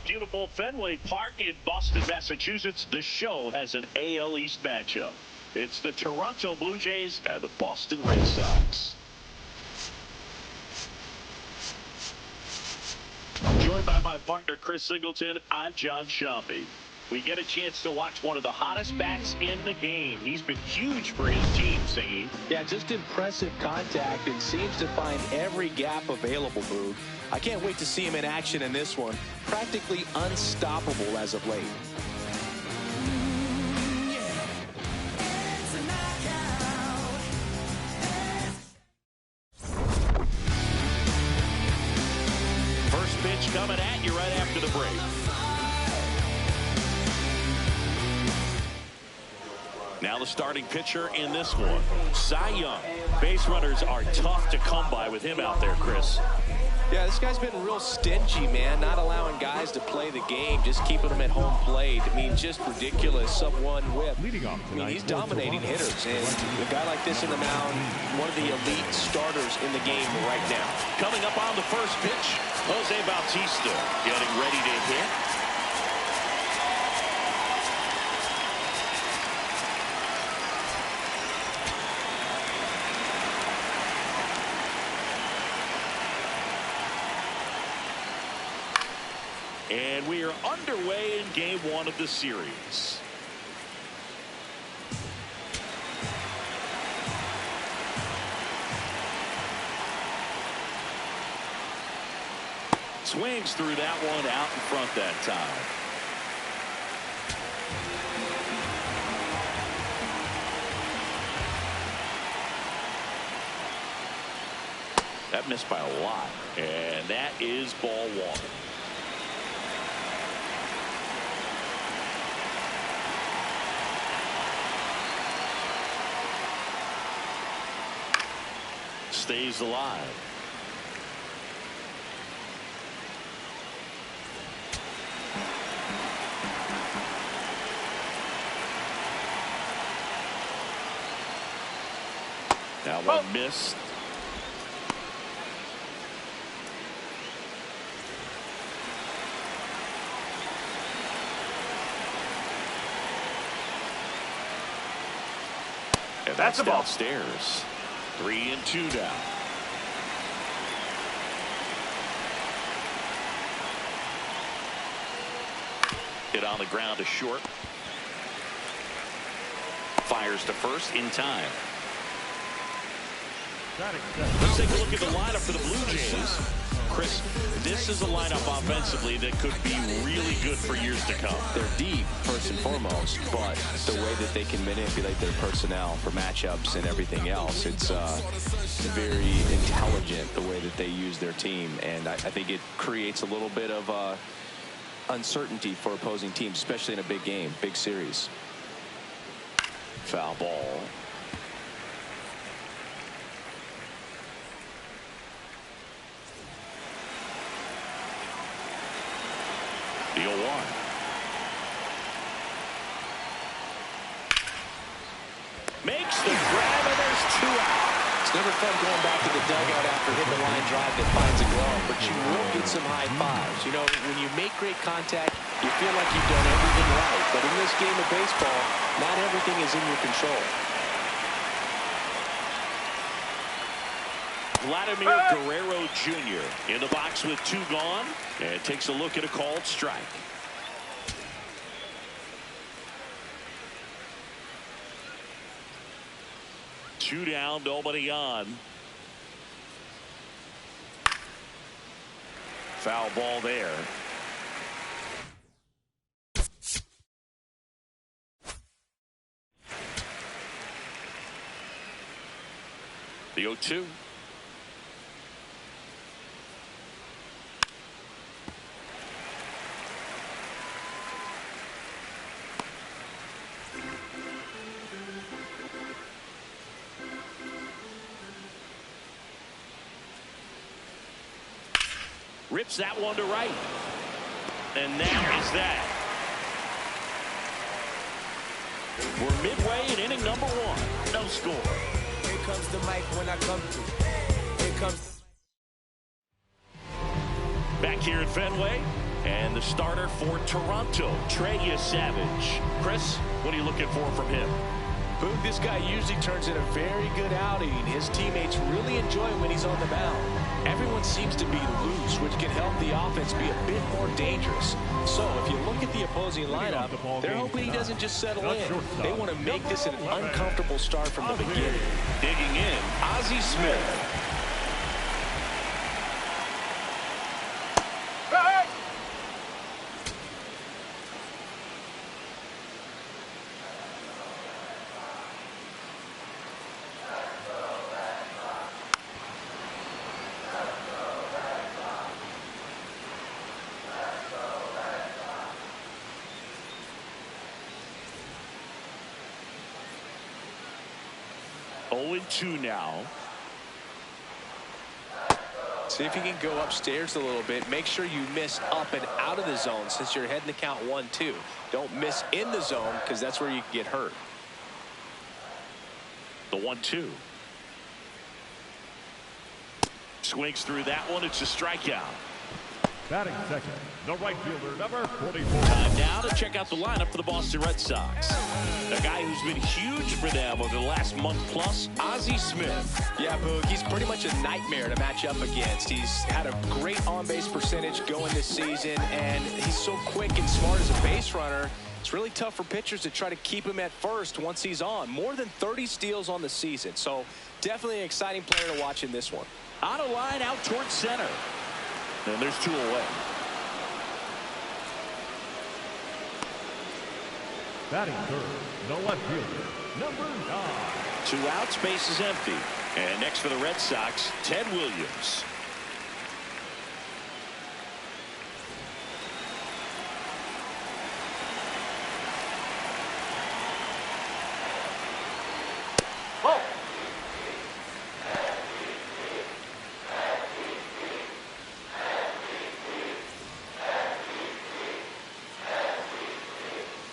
Beautiful Fenway Park in Boston, Massachusetts. The Show has an AL East matchup. It's the Toronto Blue Jays and the Boston Red Sox. Joined by my partner, Chris Singleton, I'm John Shambi. We get a chance to watch one of the hottest bats in the game. He's been huge for his team, Saeed. Yeah, just impressive contact and seems to find every gap available, Boog. I can't wait to see him in action in this one. Practically unstoppable as of late. First pitch coming at you right after the break. Now the starting pitcher in this one, Cy Young. Base runners are tough to come by with him out there, Chris. Yeah, this guy's been real stingy, man. Not allowing guys to play the game, just keeping them at home plate. I mean, just ridiculous. Sub-1 whip. I mean, he's dominating hitters. And a guy like this in the mound, one of the elite starters in the game right now. Coming up on the first pitch, Jose Bautista getting ready to hit. And we are underway in game one of the series. Swings through that one out in front that time. That missed by a lot. And that is ball one. Stays alive. That one missed. And that's downstairs. 3-2 now. Hit on the ground to short. Fires to first in time. Let's take a look at the lineup for the Blue Jays. Chris, this is a lineup offensively that could be really good for years to come. They're deep, first and foremost, but the way that they can manipulate their personnel for matchups and everything else, it's very intelligent the way that they use their team, and I think it creates a little bit of uncertainty for opposing teams, especially in a big game, big series. Foul ball. The 0-1. Makes the grab, and there's 2 out. It's never fun going back to the dugout after hitting the line drive that finds a glove, but you will get some high fives. You know, when you make great contact, you feel like you've done everything right. But in this game of baseball, not everything is in your control. Vladimir Guerrero Jr. in the box with 2 gone, and takes a look at a called strike. Two down, nobody on. Foul ball there. The 0-2. Rips that one to right. And that is that. We're midway in inning number 1. No score. Here comes the mic when I come through. Here comes. Back here at Fenway, And the starter for Toronto, Trey Savage. Chris, what are you looking for from him? Boog, this guy usually turns in a very good outing. His teammates really enjoy him when he's on the mound. Everyone seems to be loose, which can help the offense be a bit more dangerous. So if you look at the opposing lineup, they're hoping he doesn't just settle in. They want to make this an uncomfortable start from the beginning. Digging in, Ozzie Smith. Oh, 2 now. See if you can go upstairs a little bit. Make sure you miss up and out of the zone since you're heading to count 1-2. Don't miss in the zone because that's where you can get hurt. The 1-2. Swings through that one. It's a strikeout. Batting second, the right fielder, number 44. Time now to check out the lineup for the Boston Red Sox. A guy who's been huge for them over the last month plus, Ozzie Smith. Yeah, Boog, he's pretty much a nightmare to match up against. He's had a great on-base percentage going this season, and he's so quick and smart as a base runner. It's really tough for pitchers to try to keep him at first once he's on. More than 30 steals on the season, so definitely an exciting player to watch in this one. On a line out towards center. And there's 2 away. Batting third, the left fielder, number 9. 2 outs, base is empty. And next for the Red Sox, Ted Williams.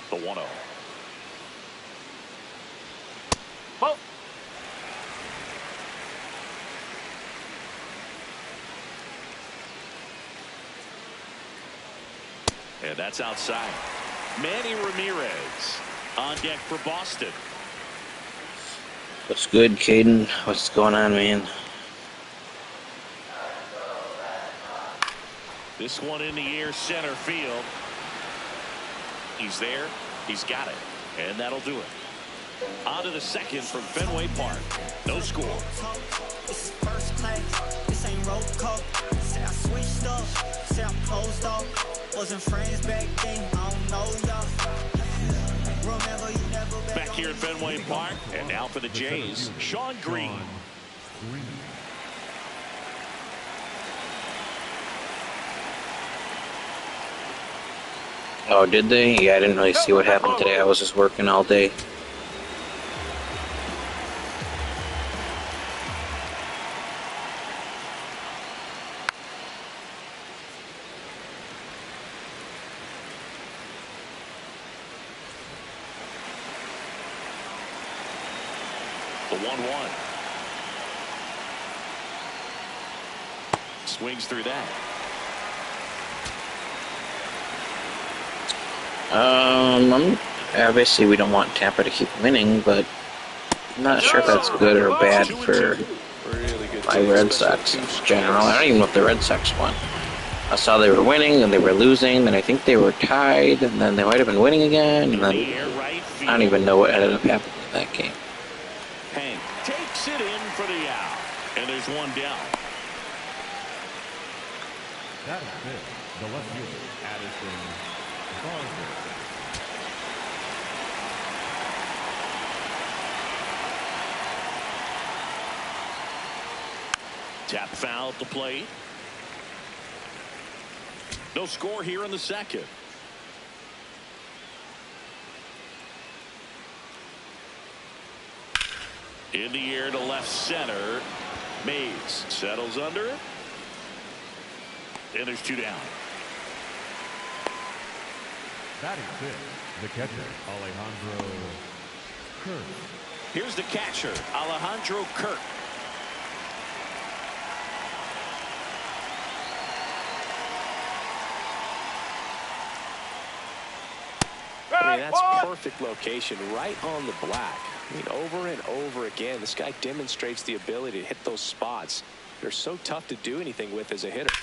The 1-0. Well. And that's outside. Manny Ramirez on deck for Boston. What's good, Caden? What's going on, man? This one in the air, center field. He's there. He's got it. And that'll do it. On to the second from Fenway Park. No score. This is first class. This ain't roll call. Say I switched up. Say I closed off. Wasn't friends back then. I don't know y'all. Remember you never back here at Fenway Park. And now for the Jays, Sean Green. Oh, did they? Yeah, I didn't really see what happened today. I was just working all day. The 1-1. Swings through that. Obviously we don't want Tampa to keep winning, but I'm not sure if that's good or bad for my Red Sox in general. I don't even know if the Red Sox won. I saw they were winning, and they were losing, then I think they were tied, and then they might have been winning again, and then I don't even know what ended up happening in that game. Hank takes it in for the out, and there's one down. That is it. The left fielder, Addison Garza. Tap foul at the plate. No score here in the second. In the air to left center. Mays settles under it. And there's 2 down. Batting fifth, the catcher, Alejandro Kirk. Here's the catcher, Alejandro Kirk. mean, that's perfect location, right on the black. I mean, over and over again, this guy demonstrates the ability to hit those spots. They're so tough to do anything with as a hitter.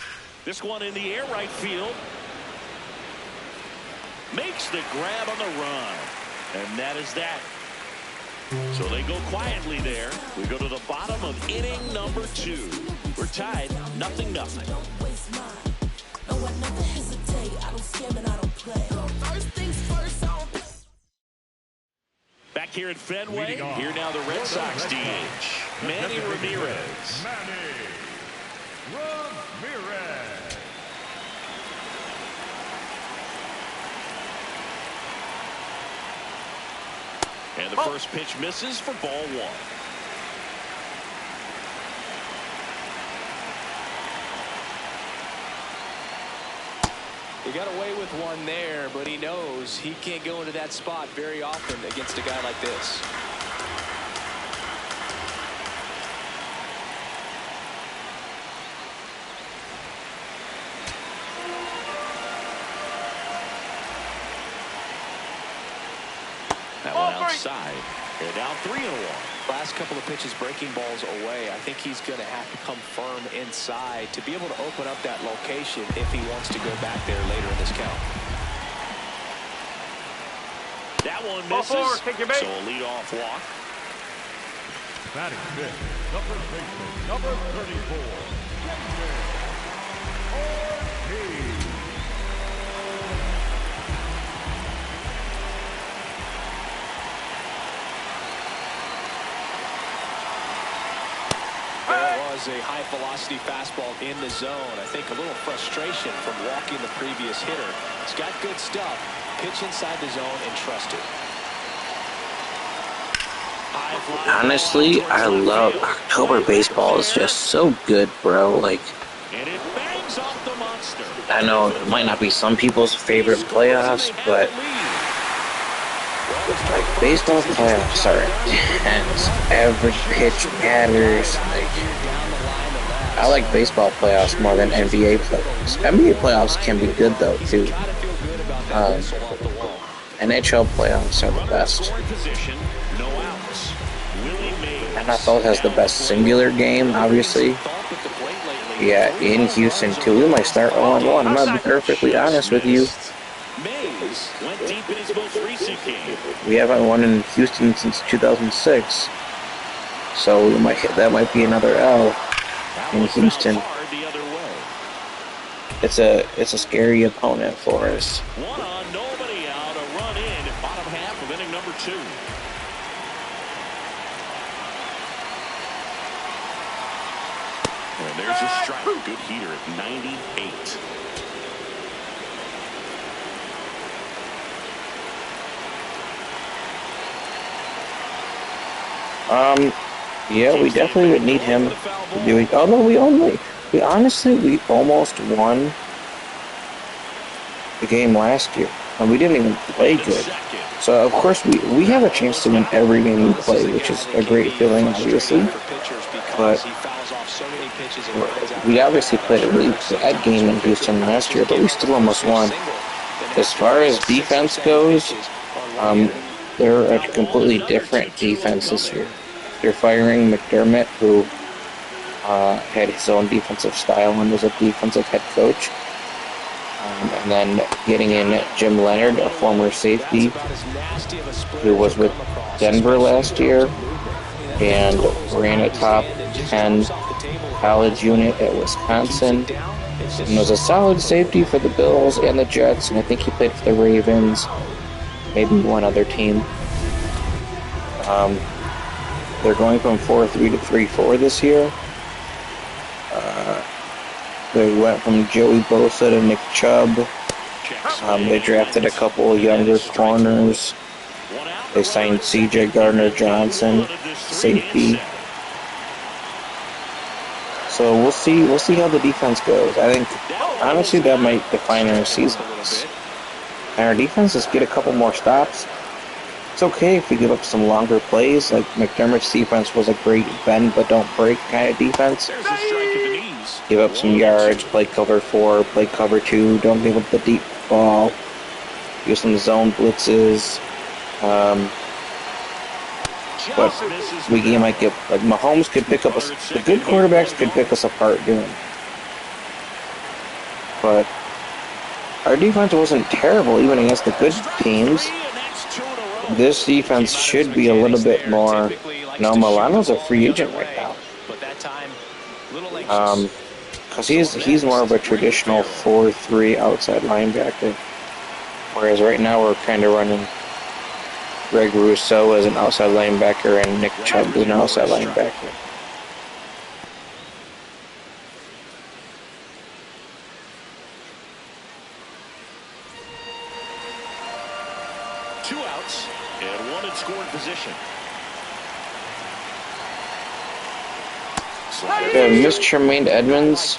This one in the air, right field. Makes the grab on the run. And that is that. So they go quietly there. We go to the bottom of inning number 2. We're tied 0-0. Back here at Fenway, here now the Red Sox DH, Manny Ramirez. And the first pitch misses for ball 1. He got away with one there, but he knows he can't go into that spot very often against a guy like this. That one outside. And now 3-1. Last couple of pitches breaking balls away. I think he's going to have to come firm inside to be able to open up that location if he wants to go back there later in this count. That one misses. So a leadoff walk. Batting fifth, number baseman, number 34. A high velocity fastball in the zone. I think a little frustration from walking the previous hitter. He's got good stuff. Pitch inside the zone and trust it. Honestly, I love October baseball. It's just so good, bro. Like, And it bangs off the monster. I know it might not be some people's favorite playoffs, but like baseball playoffs are intense. Every pitch matters. Like, I like baseball playoffs more than NBA playoffs. NBA playoffs can be good though too. NHL playoffs are the best. NFL has the best singular game, obviously. Yeah, in Houston too. We might start 0-1. I'm gonna be perfectly honest with you. We haven't won in Houston since 2006, so we might that might be another L in Houston. It's a scary opponent for us. 1 on, nobody out. A run in at bottom half of inning number 2. And there's a strike. Good heater at 98. Yeah, we definitely would need him to do it. Although we honestly almost won the game last year, and we didn't even play good. So of course we have a chance to win every game we play, which is a great feeling, obviously. But we obviously played a really bad game in Houston last year, but we still almost won. As far as defense goes, they're a completely different defense this year. They're firing McDermott, who had his own defensive style and was a defensive head coach. And then getting in Jim Leonard, a former safety, who was with Denver last year and ran a top 10 college unit at Wisconsin. And was a solid safety for the Bills and the Jets, and I think he played for the Ravens, maybe one other team. They're going from 4-3 to 3-4 this year. They went from Joey Bosa to Nick Chubb. They drafted a couple of younger corners. They signed C.J. Gardner-Johnson, safety. So we'll see how the defense goes. I think honestly that might define our season. And our defenses get a couple more stops. It's okay if we give up some longer plays. Like McDermott's defense was a great bend but don't break kind of defense. Give up some yards, play cover 4, play cover 2, don't give up the deep ball. do some zone blitzes. But we might get, like, Mahomes could pick up us. The good quarterbacks could pick us apart doing. But our defense wasn't terrible even against the good teams. This defense should be a little bit more. No, Milano's a free agent right now. Because he's more of a traditional 4-3 outside linebacker. Whereas right now we're kind of running Greg Rousseau as an outside linebacker and Nick Chubb as an outside linebacker. Two outs and one in scoring position. Mr. Tremaine Edmonds,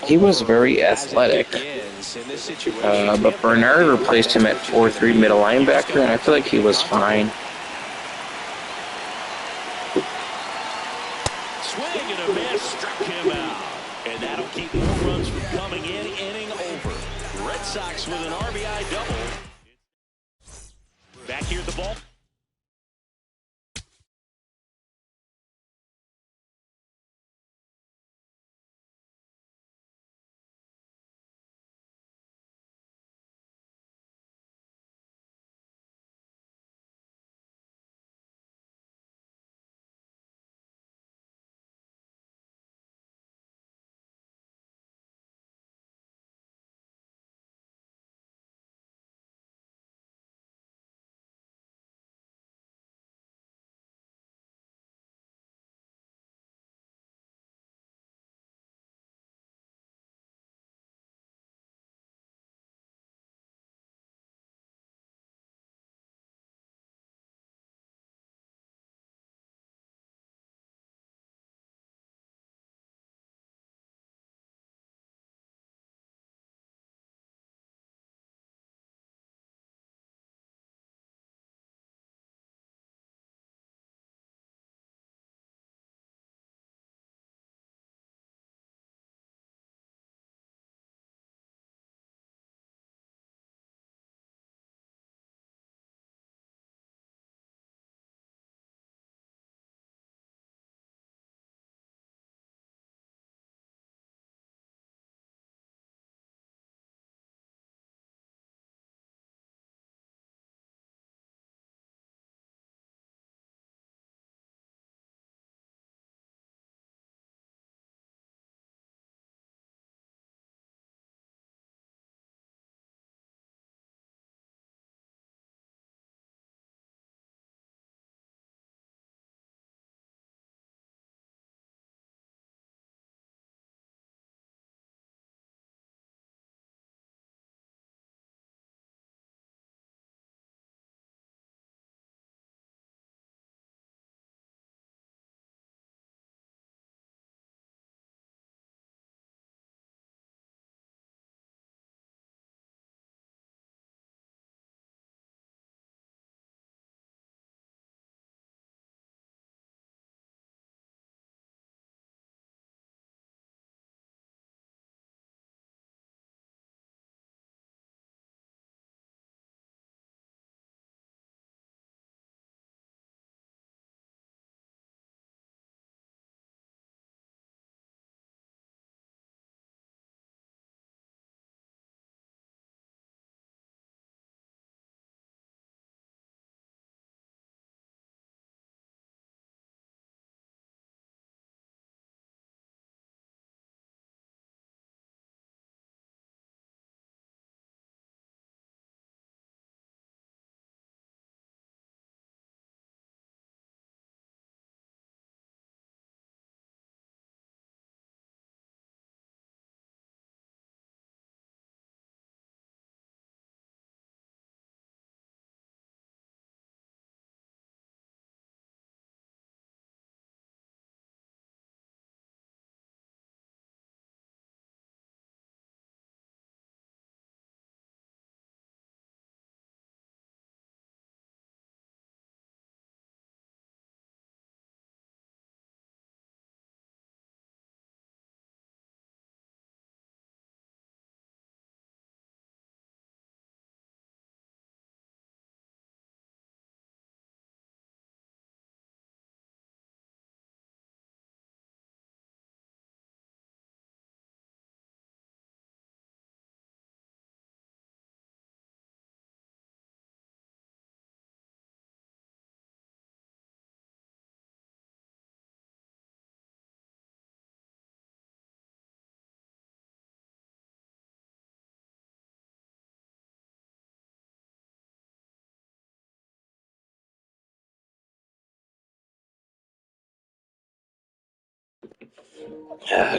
he was very athletic, but Bernard replaced him at 4-3 middle linebacker, and I feel like he was fine. Swing and a miss, struck him out, and that'll keep more runs from coming in. Inning over. Red Sox with an RBI double. Back here at the ball.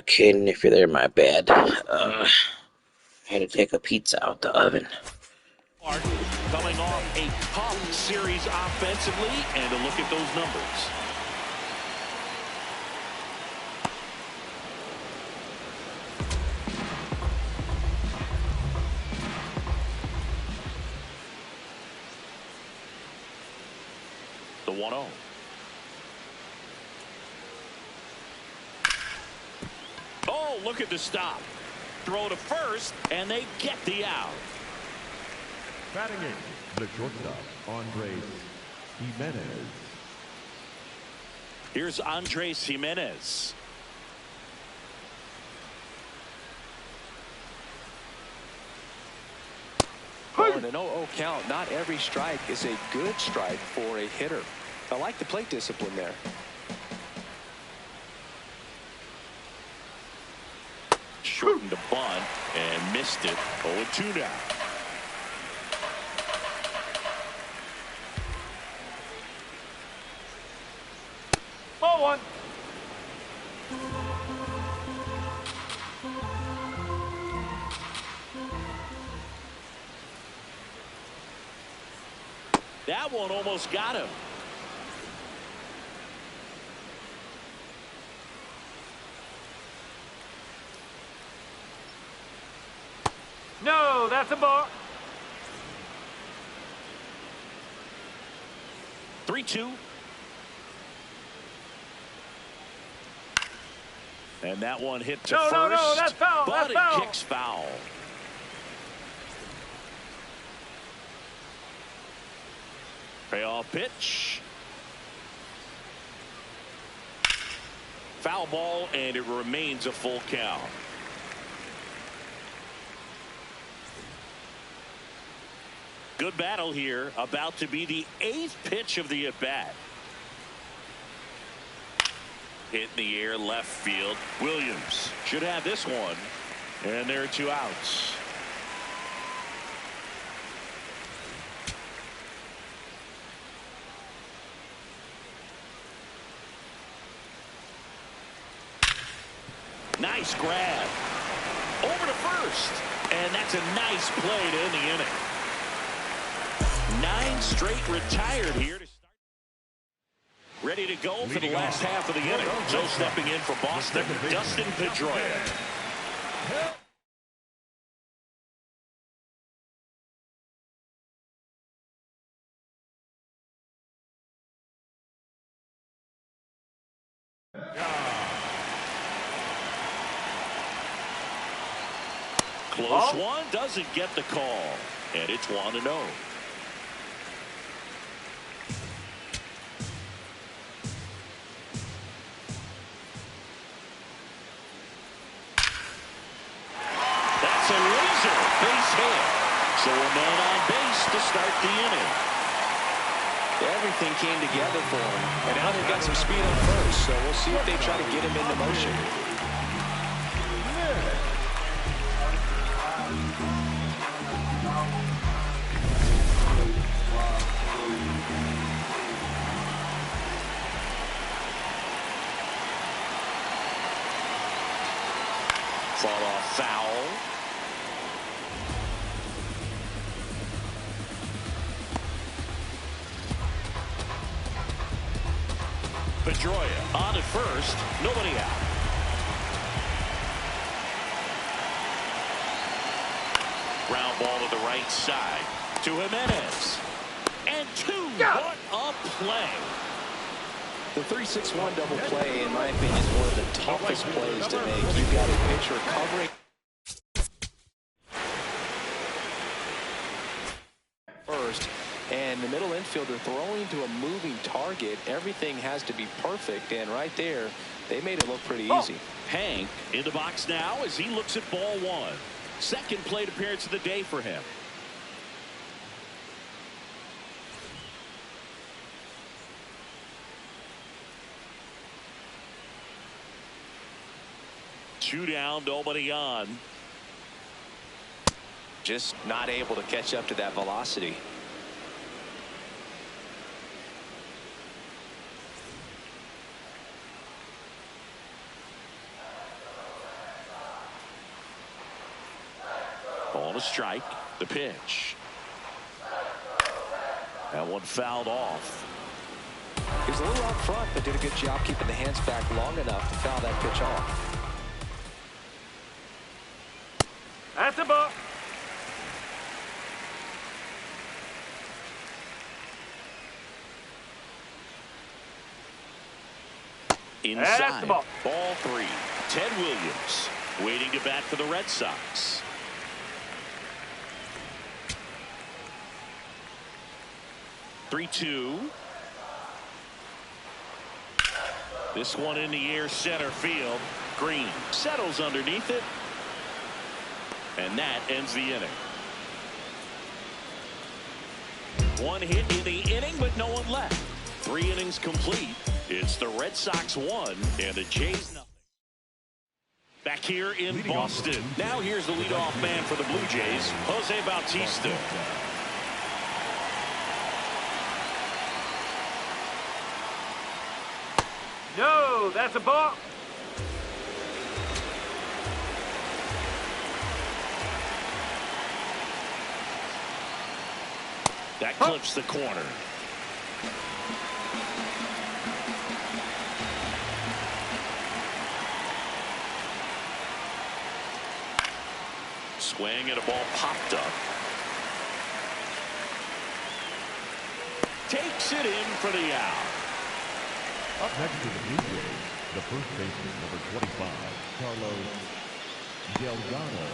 Caden, if you're there, my bad. I had to take a pizza out the oven. Coming off a tough series offensively, and a look at those numbers. The 1-0. Oh, look at the stop. Throw to first, and they get the out. Batting in, the shortstop, Andres Jimenez. Here's Andres Jimenez. Oh, in an 0-0 count, not every strike is a good strike for a hitter. I like the plate discipline there. Shortened a bunt and missed it. 0-2 now. Ball one. That one almost got him. No, that's a ball. 3-2. And that one hit to first. No, that's foul. But That's foul. it kicks foul. Payoff pitch. Foul ball, and it remains a full count. Good battle here. About to be the 8th pitch of the at-bat. Hit in the air, left field. Williams should have this one. And there are 2 outs. Nice grab. Over to first. And that's a nice play to end the inning. 9 straight retired here to start. Ready to go for the last half of the inning. So stepping in for Boston, Dustin Pedroia. Close one, doesn't get the call. And it's 1-0. That's a laser base hit. So a man on base to start the inning. Everything came together for him. And now they've got some speed on first. So we'll see if they try to get him into motion. Fought off foul. Pedroia on at first, nobody out. Ground ball to the right side to Jimenez. And 2. What a play. The 3-6-1 double play, in my opinion, is one of the toughest plays to make. You've got a pitcher covering first, and the middle infielder throwing to a moving target. Everything has to be perfect, and right there, they made it look pretty easy. Hank in the box now as he looks at ball 1. Second plate appearance of the day for him. Two down, nobody on. Just not able to catch up to that velocity. On a strike, the pitch. That one fouled off. He was a little out front, but did a good job keeping the hands back long enough to foul that pitch off. That's a ball. Inside. That's the ball. Ball 3. Ted Williams waiting to bat for the Red Sox. Three-two. This one in the air, center field. Green settles underneath it. And that ends the inning. One hit in the inning, but no one left. 3 innings complete. It's the Red Sox 1 and the Jays nothing. Back here in Boston. Now here's the leadoff man for the Blue Jays, Jose Bautista. No, that's a ball. That clips the corner. Swing and a ball popped up. Takes it in for the out. Up next to the Blue Jays, the first baseman, number 25, Carlos Delgado.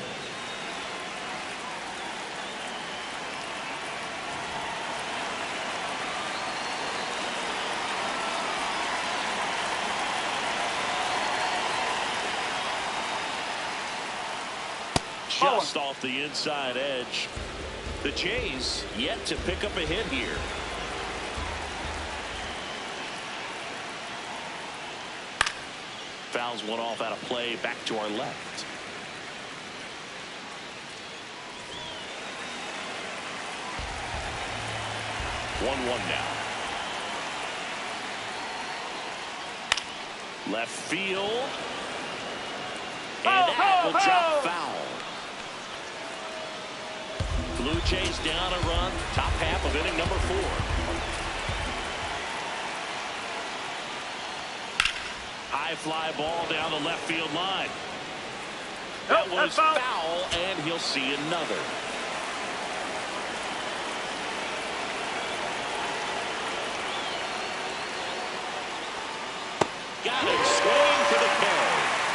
Just off the inside edge. The Jays yet to pick up a hit here. Fouls one off out of play, back to our left. One now. Left field. And that will drop foul. Blue Jays down a run, top half of inning number 4. High fly ball down the left field line. That was foul, and he'll see another. Got him swinging for the K.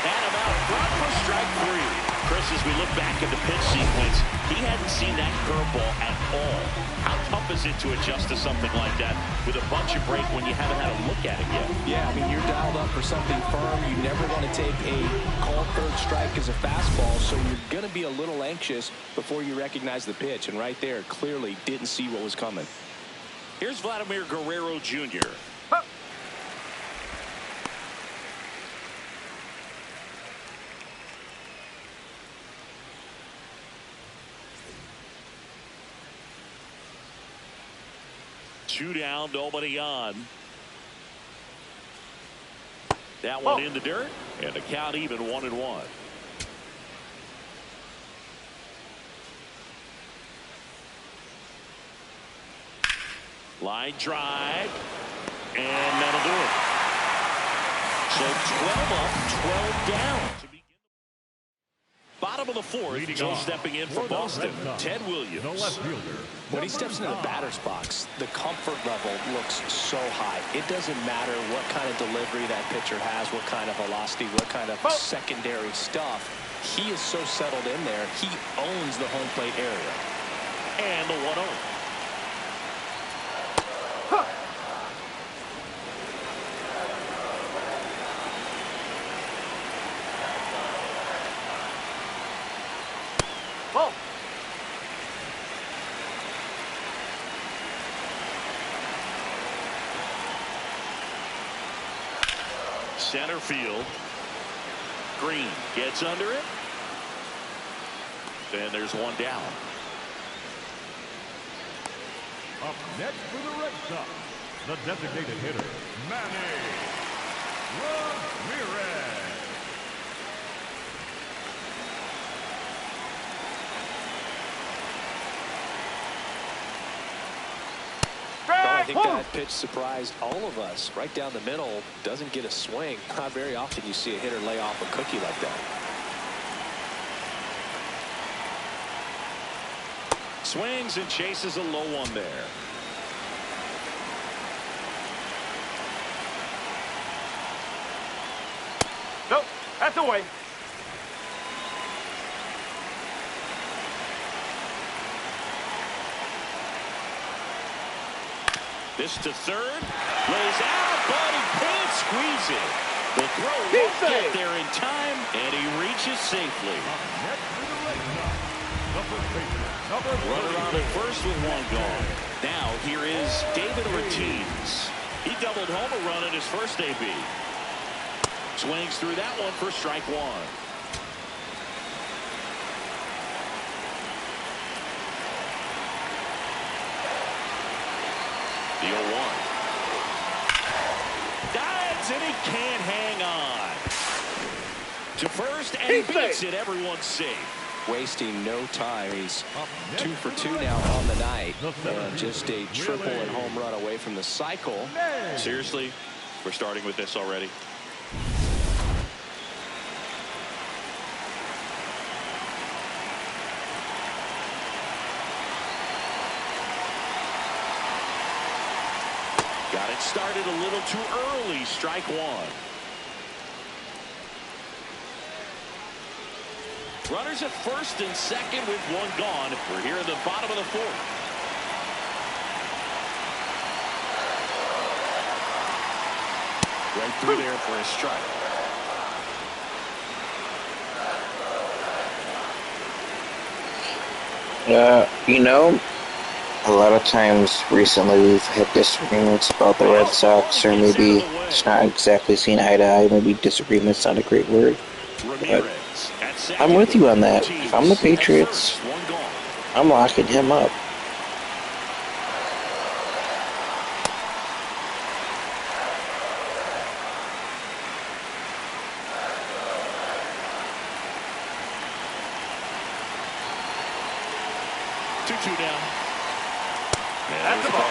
Had him out front for strike 3. Chris, as we look back at the pitch sequence, he hadn't seen that curveball at all. How tough is it to adjust to something like that with a bunch of break when you haven't had a look at it yet? Yeah, I mean, you're dialed up for something firm. You never want to take a called third strike as a fastball, so you're going to be a little anxious before you recognize the pitch. And right there, clearly didn't see what was coming. Here's Vladimir Guerrero Jr. 2 down, nobody on. That one in the dirt, and the count even 1-1. Line drive, and that'll do it. So 12 up, 12 down. Bottom of the 4th, Joe stepping in for Boston, Ted Williams. When he steps into the batter's box, the comfort level looks so high. It doesn't matter what kind of delivery that pitcher has, what kind of velocity, what kind of secondary stuff. He is so settled in there, he owns the home plate area. And the 1-0. Center field. Green gets under it. Then there's one down. Up next for the Red Sox, the designated hitter, Manny Ramirez. think that pitch surprised all of us. Right down the middle, doesn't get a swing. Not very often you see a hitter lay off a cookie like that. Swings and chases a low one there. Nope, that's away. This to third. Lays out, but he can't squeeze it. The throw won't get there in time, and he reaches safely. Runner on at first with one gone. Now here is David Ortiz. He doubled home a run in his first AB. Swings through that one for strike one. The 0-1. Dives and he can't hang on. To first, and he beats it. Everyone's safe. Wasting no time. He's 2 for 2 now on the night. And just a triple and home run away from the cycle. Seriously, we're starting with this already. Got it started a little too early. Strike one. Runners at first and second with one gone. We're here in the bottom of the fourth. Right through there for a strike. You know, a lot of times recently we've had disagreements about the Red Sox, or maybe it's not exactly seen eye to eye. Maybe disagreement's not a great word, but I'm with you on that. If I'm the Patriots, I'm locking him up. Two down. That's the ball.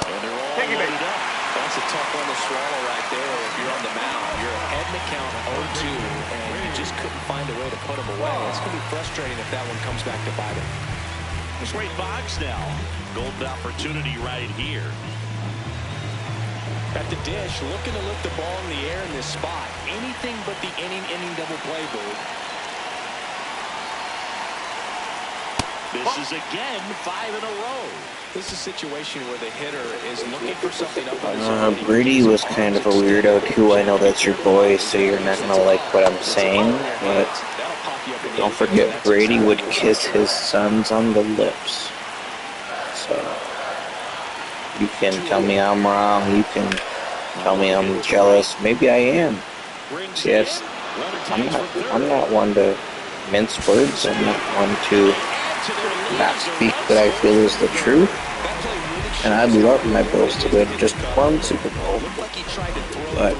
And they're all loaded up. That's a tough one to swallow right there. If you're on the mound, you're ahead in the count 0-2, and you just couldn't find a way to put him away. It's going to be frustrating if that one comes back to bite him. There's Wade Boggs now. Golden opportunity right here. At the dish, looking to lift the ball in the air in this spot. Anything but the inning double play, Bird. This is again 5 in a row. This is a situation where the hitter is looking for something up on his own. Brady was kind of a weirdo too. I know that's your boy, so you're not gonna like what I'm saying, but don't forget Brady would kiss his sons on the lips. So you can tell me I'm wrong. You can tell me I'm jealous. Maybe I am. Yes, I'm not one to mince words. I'm not one to not speak what I feel is the truth. And I'd love my Bills to win just one Super Bowl. But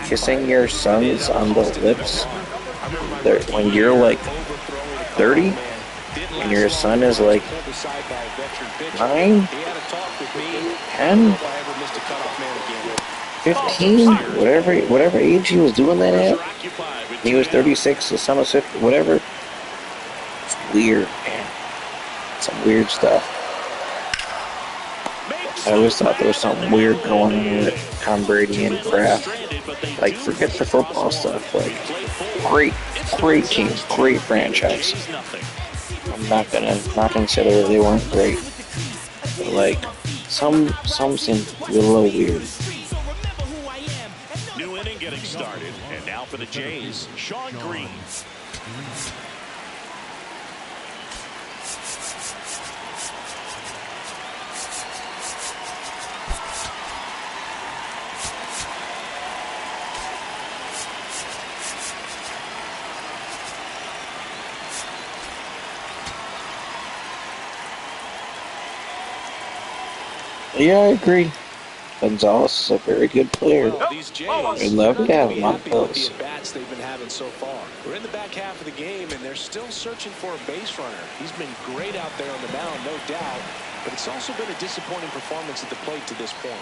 kissing your sons on the lips when you're like 30 and your son is like 9, 10, 15, whatever age he was doing that at. He was 36, his son was 50, whatever. It's weird, man. Some weird stuff. I always thought there was something weird going on with Tom Brady and Kraft. Like, forget the football stuff. Like, great team, great franchise. I'm not gonna say that they weren't great, but like, some seem a little weird. New inning getting started, and now for the Jays, Sean Green. Yeah, I agree. Gonzalez is a very good player. Well, these Jays We'd love to have him on happy with the those. at-bats they've been having so far. We're in the back half of the game, and they're still searching for a base runner. He's been great out there on the mound, no doubt, but it's also been a disappointing performance at the plate to this point.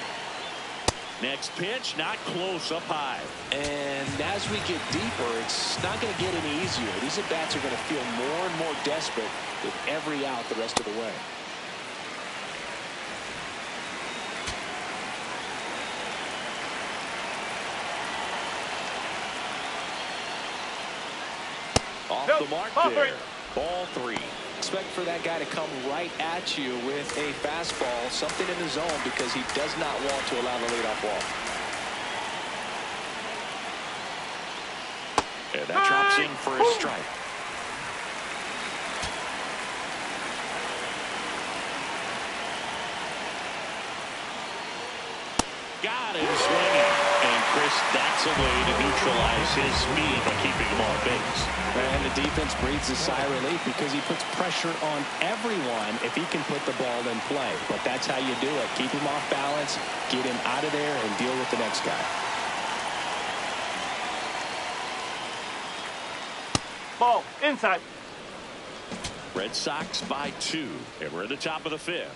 Next pitch, not close, up high. And as we get deeper, it's not going to get any easier. These at-bats are going to feel more and more desperate with every out the rest of the way. Off the mark there. Ball 3. Expect for that guy to come right at you with a fastball, something in the zone, because he does not want to allow the leadoff walk. And that drops in for a strike. Got him swinging. And Chris, that's a way to neutralize his speed by keeping him on base. And the defense breathes a sigh of relief because he puts pressure on everyone if he can put the ball in play. But that's how you do it. Keep him off balance, get him out of there, and deal with the next guy. Ball, inside. Red Sox by 2. And we're at the top of the 5th.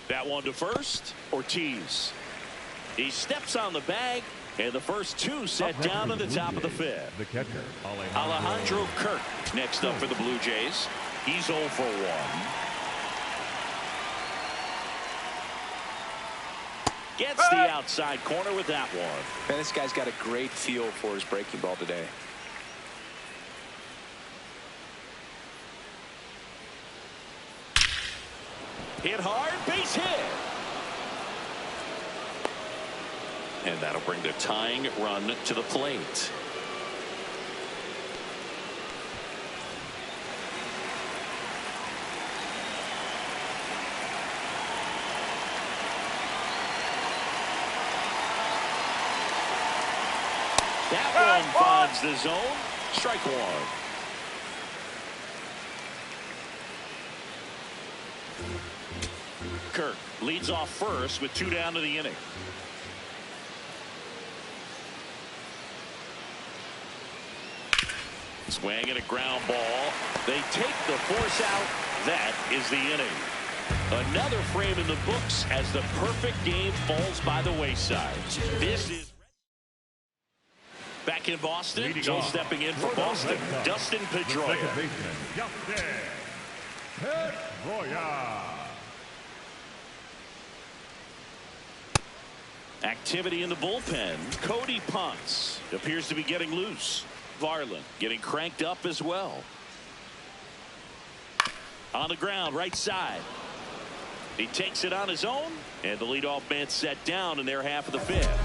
That one to first. Ortiz. He steps on the bag, and the first 2 set down in the top of the 5th. The catcher, Alejandro Kirk next up for the Blue Jays. He's 0 for 1. Gets the outside corner with that one. Man, this guy's got a great feel for his breaking ball today. Hit hard, base hit. And that'll bring the tying run to the plate. That one finds the zone. Strike 1. Kirk leads off first with 2 down to the inning. Swing and a ground ball. They take the force out. That is the inning. Another frame in the books as the perfect game falls by the wayside. This is back in Boston. So stepping in for Boston, Dustin Pedroia. Activity in the bullpen. Cody Ponce appears to be getting loose. Varland getting cranked up as well. On the ground, right side. He takes it on his own, and the leadoff man set down in their half of the 5th.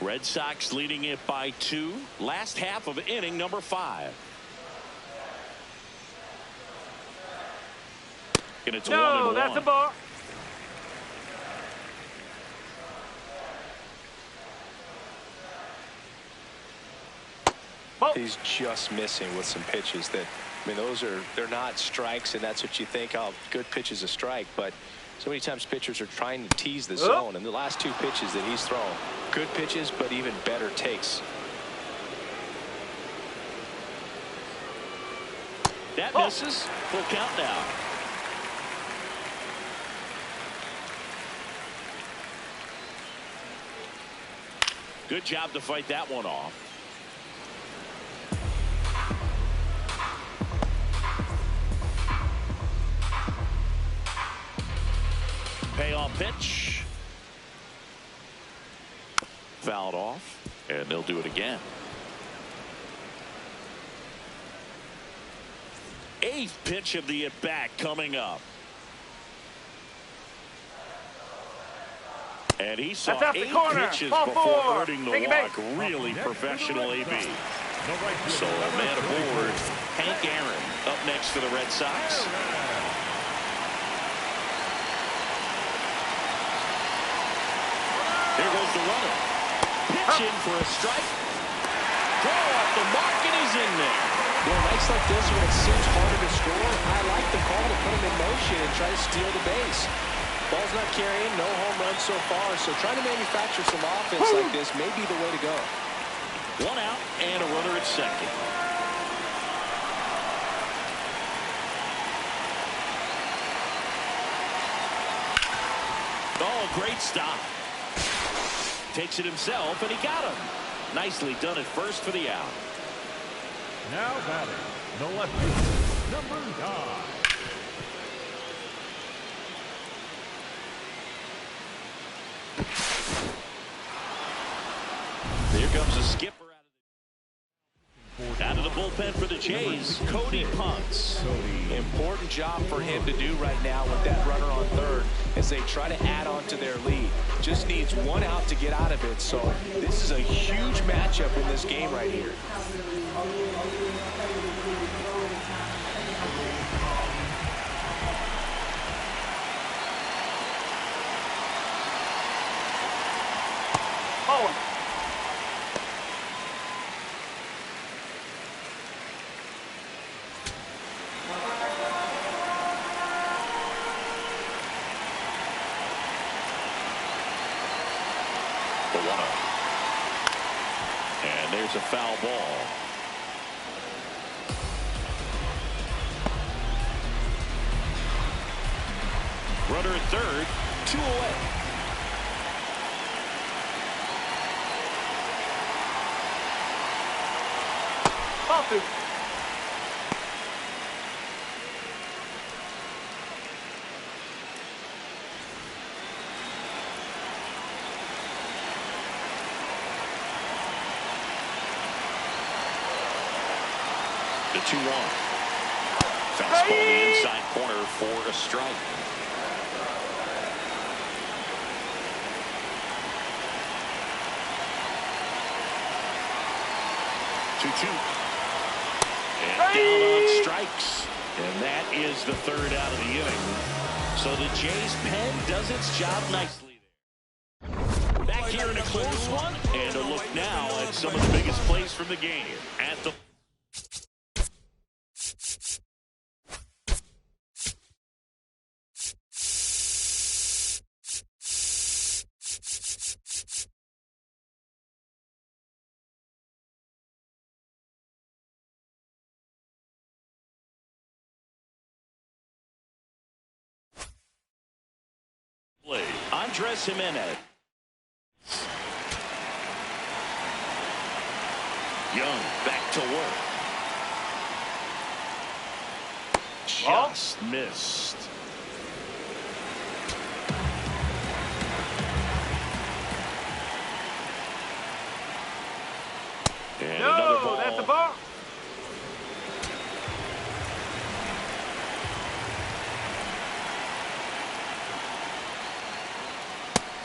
Red Sox leading it by 2. Last half of inning number 5. And it's 1-1. That's a ball. He's just missing with some pitches that, I mean, they're not strikes, and that's what you think, oh, good pitch is a strike, but so many times pitchers are trying to tease the zone, and the last 2 pitches that he's thrown, good pitches, but even better takes. That misses. Full count now. Good job to fight that one off. Payoff pitch. Fouled off, and they'll do it again. 8th pitch of the at-bat coming up. And he saw 8 pitches before earning the walk. Really professional AB. So a man aboard, Hank Aaron, up next for the Red Sox. Here goes the runner. Pitch in for a strike. Throw off the mark, and he's in there. Well, nights like this when it seems harder to score, I like the call to put him in motion and try to steal the base. Ball's not carrying, no home runs so far, so trying to manufacture some offense like this may be the way to go. One out and a runner at second. Oh, a great stop. Takes it himself, and he got him. Nicely done at first for the out. Now batting, the left fielder, number 9. Here comes a skipper out of the bullpen for the Jays. Cody punts. Important job for him to do right now with that runner on third as they try to add on to their lead. Just needs one out to get out of it. So this is a huge matchup in this game right here. Oh. The 1-0. And there's a foul ball. Runner at third, 2 away. Ball 2. The 2-1. Fastball in the inside corner for a strike. And down on strikes. And that is the third out of the inning. So the Jays pen does its job nicely there. Back here in a close one. And a look now at some of the biggest plays from the game. At the Andres Jimenez. Young back to work. Just missed. And another ball. That's the ball.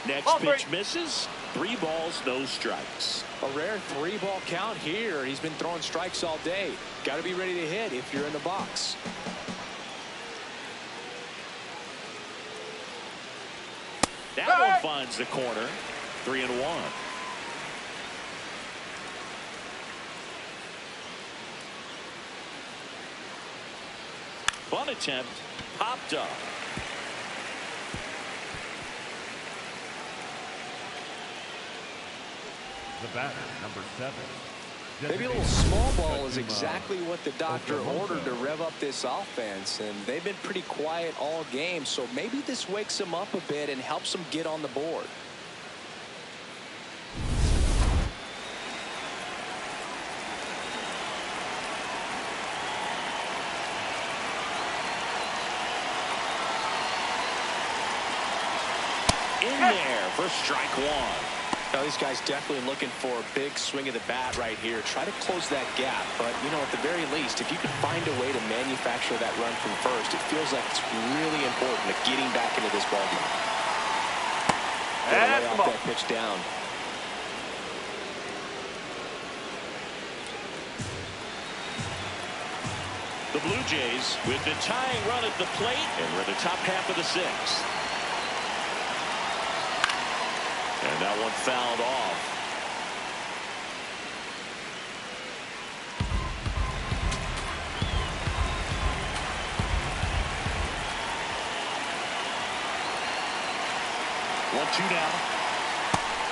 Next Ball pitch 3. misses. 3 balls, no strikes. A rare 3-ball count here. He's been throwing strikes all day. Got to be ready to hit if you're in the box. That one finds the corner. 3-1. Bunt attempt popped up. The batter, number 7. Maybe a little small ball is exactly what the doctor ordered to rev up this offense, and they've been pretty quiet all game, so maybe this wakes them up a bit and helps them get on the board. In there for strike 1. Now, these guys definitely looking for a big swing of the bat right here. Try to close that gap. But, you know, at the very least, if you can find a way to manufacture that run from first, it feels like it's really important to getting back into this ballgame. Lay off that pitch down. The Blue Jays with the tying run at the plate, and we're in the top half of the 6th. And that one fouled off. One-two now.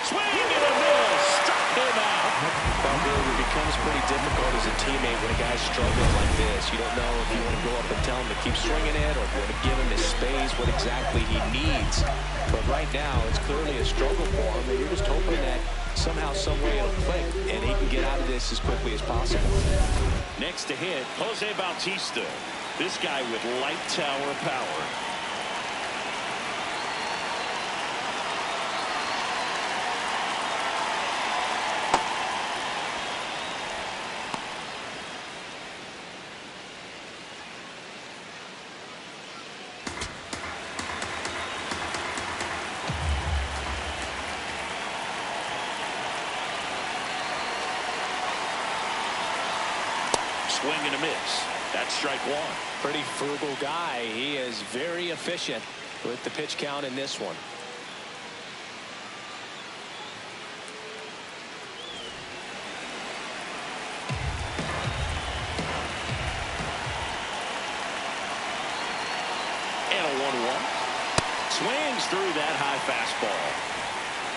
Swing and a miss. Struck him out. Well, Bill, it becomes pretty difficult as a teammate when a guy's struggling like this. You don't know if you want to go up and tell him to keep swinging it or if you want to give him his space, what exactly he needs. But right now, it's clearly a struggle for him, and you're just hoping that somehow, some way it'll click, and he can get out of this as quickly as possible. Next to hit, Jose Bautista. This guy with light tower power. Swing and a miss. That's strike one. Pretty frugal guy. He is very efficient with the pitch count in this one. And a 1-1. Swings through that high fastball.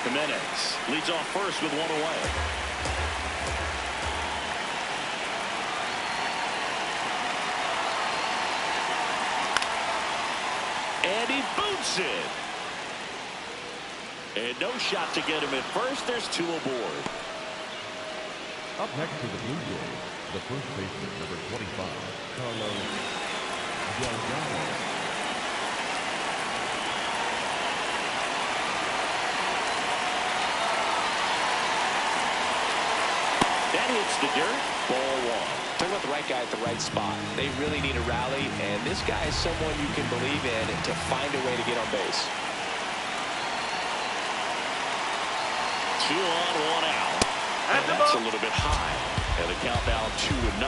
Jimenez leads off first with one away. And he boots it. And no shot to get him at first. There's two aboard. Up next to the Blue Jays, the first baseman, number 25, Carlos Delgado. That hits the dirt. Ball one. Talk about the right guy at the right spot. They really need a rally, and this guy is someone you can believe in to find a way to get on base. 2 on, 1 out. And that's a little bit high. And the count now 2-0.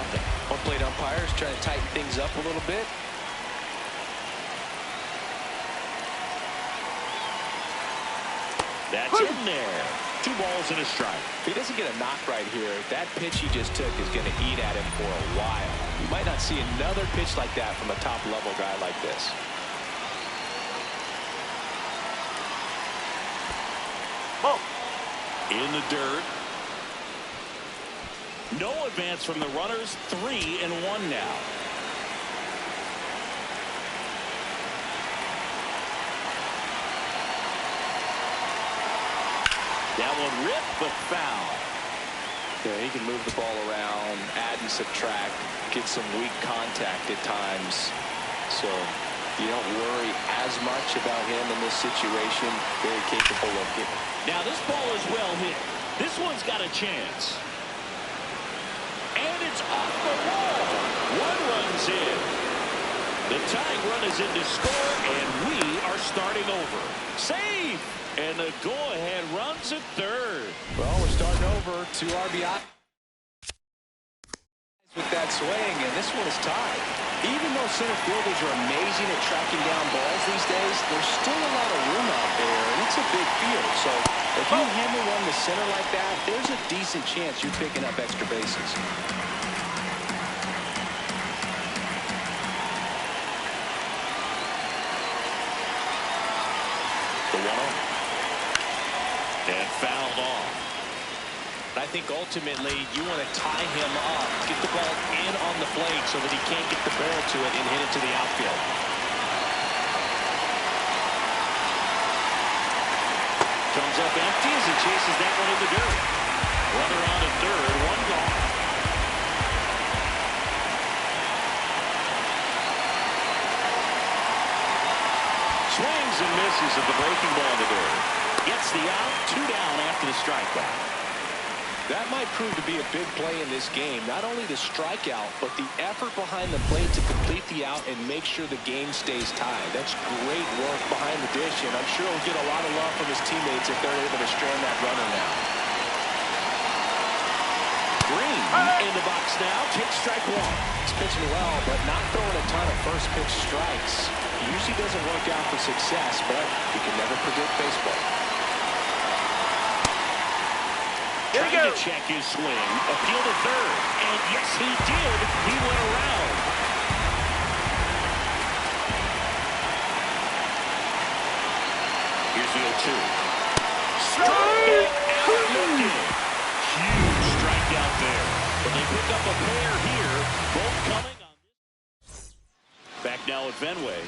Home plate umpires trying to tighten things up a little bit. That's in there. 2 balls and a strike. If he doesn't get a knock right here, that pitch he just took is going to eat at him for a while. You might not see another pitch like that from a top-level guy like this. Ball. In the dirt. No advance from the runners. 3-1 now. That one ripped, but foul. Yeah, he can move the ball around, add and subtract, get some weak contact at times. So you don't worry as much about him in this situation. Very capable of getting. Now this ball is well hit. This one's got a chance. And it's off the wall. 1 run's in. The tying run is in to score, and we are starting over. Save! And the go-ahead runs at third. Well, we're starting over. 2 RBI with that swing, and this one is tied. Even though center fielders are amazing at tracking down balls these days, there's still a lot of room out there, and it's a big field. So if you hammer one to center like that, there's a decent chance you're picking up extra bases. The 1-0. And fouled off. I think ultimately you want to tie him up, get the ball in on the plate so that he can't get the barrel to it and hit it to the outfield. Comes up empty as he chases that one in the dirt. Runner on at third, 1 gone. Swings and misses at the breaking ball in the dirt. Gets the out, 2 down after the strikeout. That might prove to be a big play in this game. Not only the strikeout, but the effort behind the plate to complete the out and make sure the game stays tied. That's great work behind the dish, and I'm sure he'll get a lot of love from his teammates if they're able to strand that runner now. Green in the box now, takes strike 1. He's pitching well, but not throwing a ton of first pitch strikes. He usually doesn't work out for success, but you can never predict baseball. Here we Trying go. to check his swing. Appeal to third. And yes, he did. He went around. Here's the 0-2. Strike out looking. Huge strikeout there. But they pick up a pair here. Both coming on this. Back now at Fenway.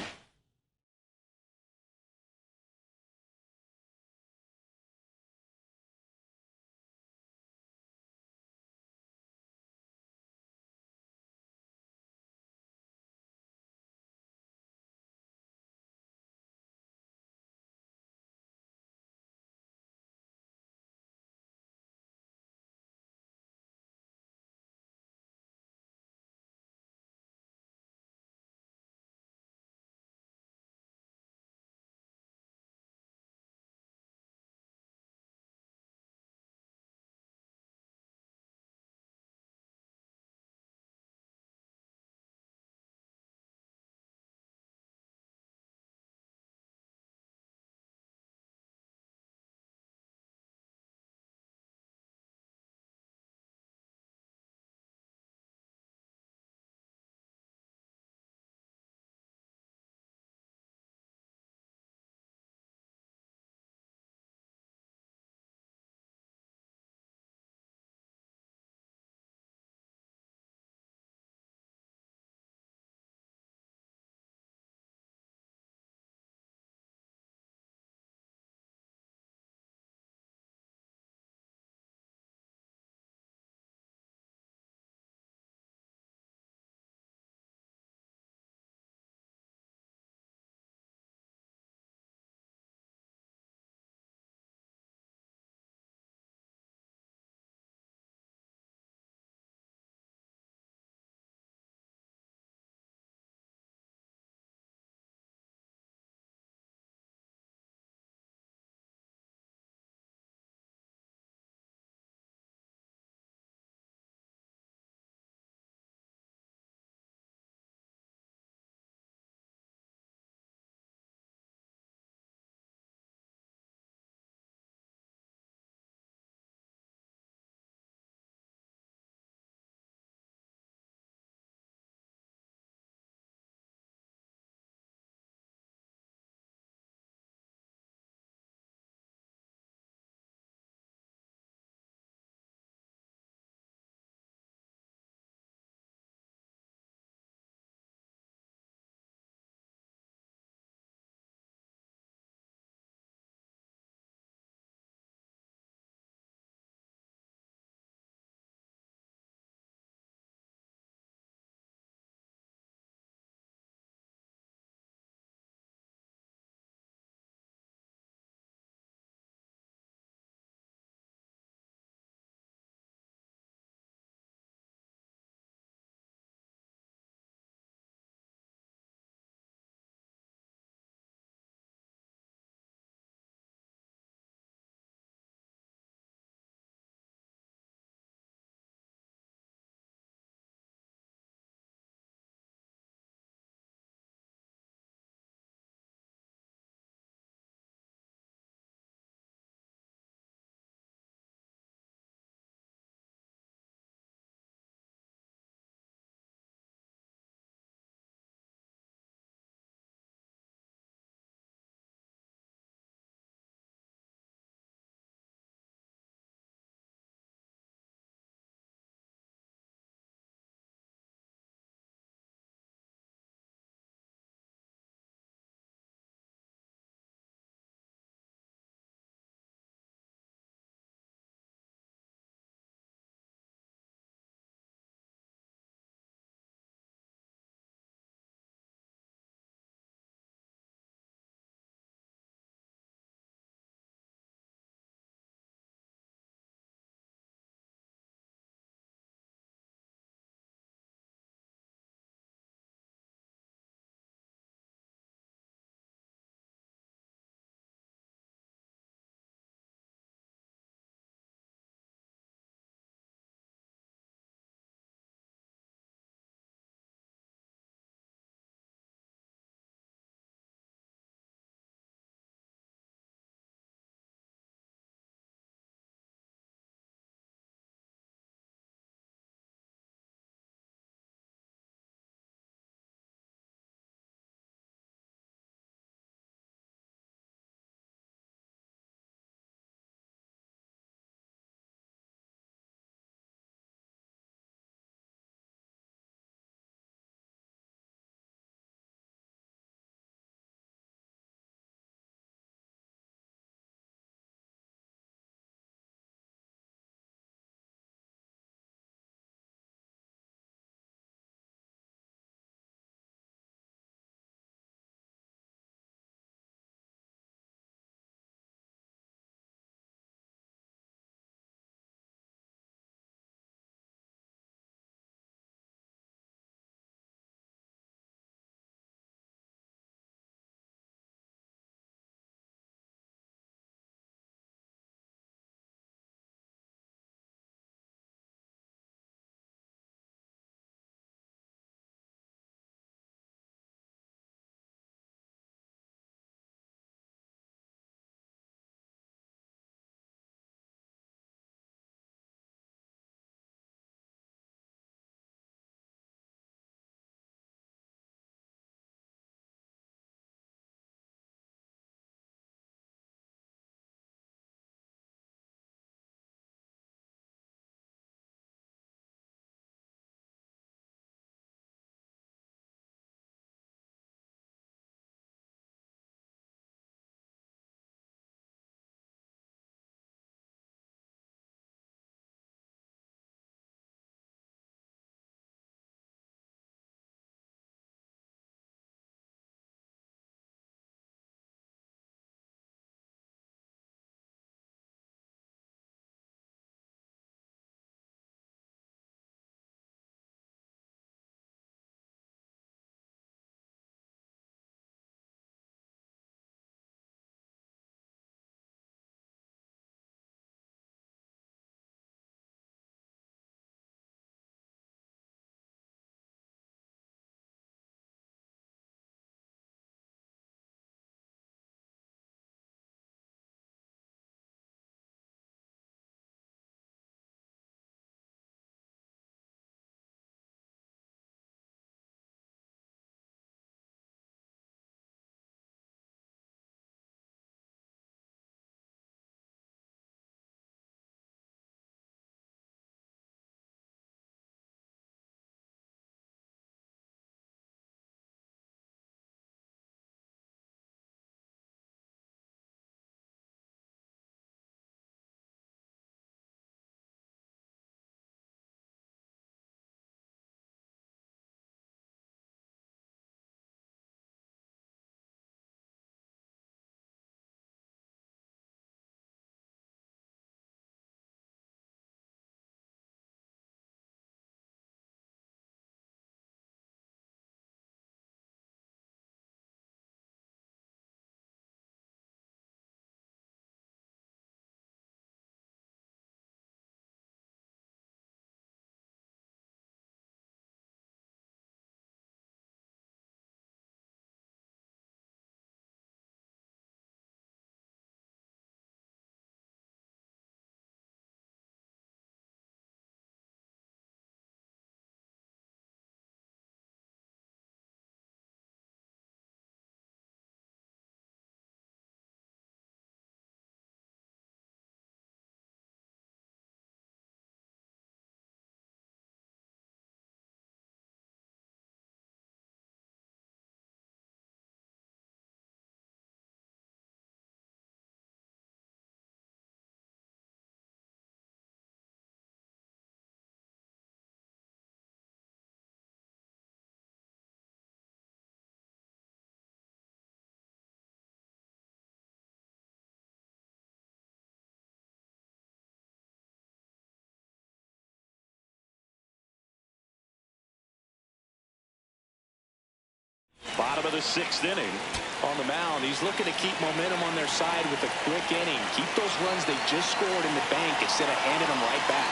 bottom of the 6th inning. On the mound, he's looking to keep momentum on their side with a quick inning. Keep those runs they just scored in the bank instead of handing them right back.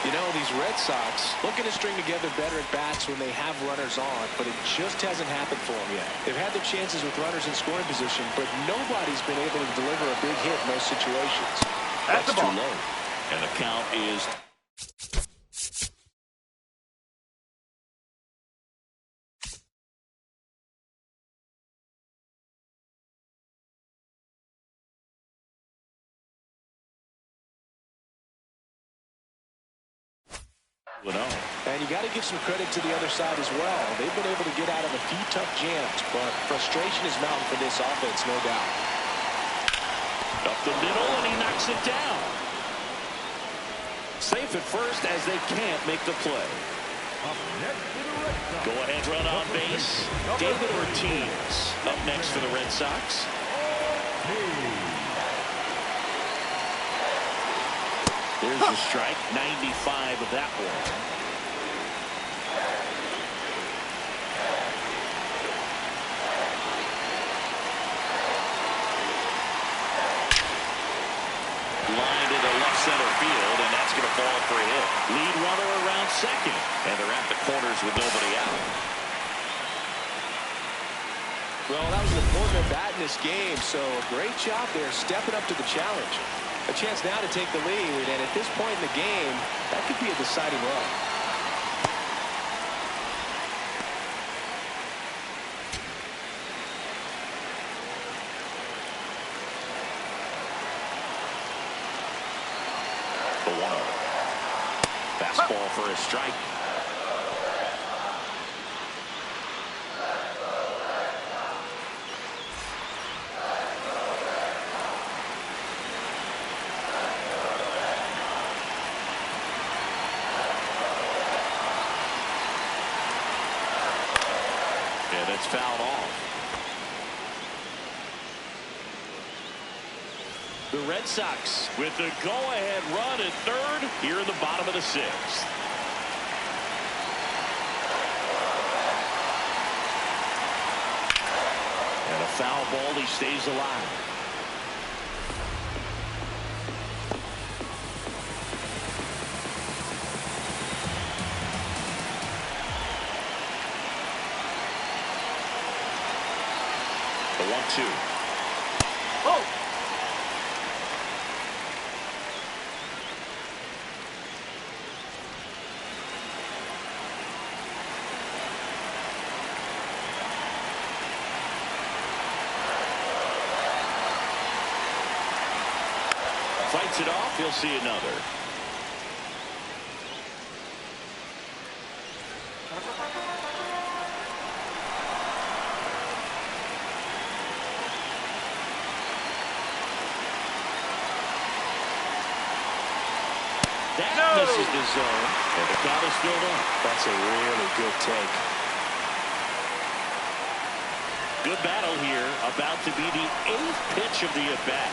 You know, these Red Sox looking to string together better at bats when they have runners on, but it just hasn't happened for them yet. They've had their chances with runners in scoring position, but nobody's been able to deliver a big hit in those situations. That's too low. And the count is... And you got to give some credit to the other side as well. They've been able to get out of a few tough jams, but frustration is mounting for this offense, no doubt. Up the middle, and he knocks it down. Safe at first as they can't make the play. Go-ahead run on base. David Ortiz up next for the Red Sox. There's a strike, 95 of that one. Line to the left center field, and that's going to fall for a hit. Lead runner around second, and they're at the corners with nobody out. Well, that was an important at bat in this game, so great job there stepping up to the challenge. A chance now to take the lead, and at this point in the game, that could be a deciding run. The 1-0. Fastball for a strike. That's fouled off. The Red Sox with the go-ahead run at third here in the bottom of the 6th. And a foul ball, he stays alive. The 1-2. Oh! Fights it off. He'll see another. That misses the zone, and the count is filled up. That's a really good take. Good battle here, about to be the 8th pitch of the at-bat.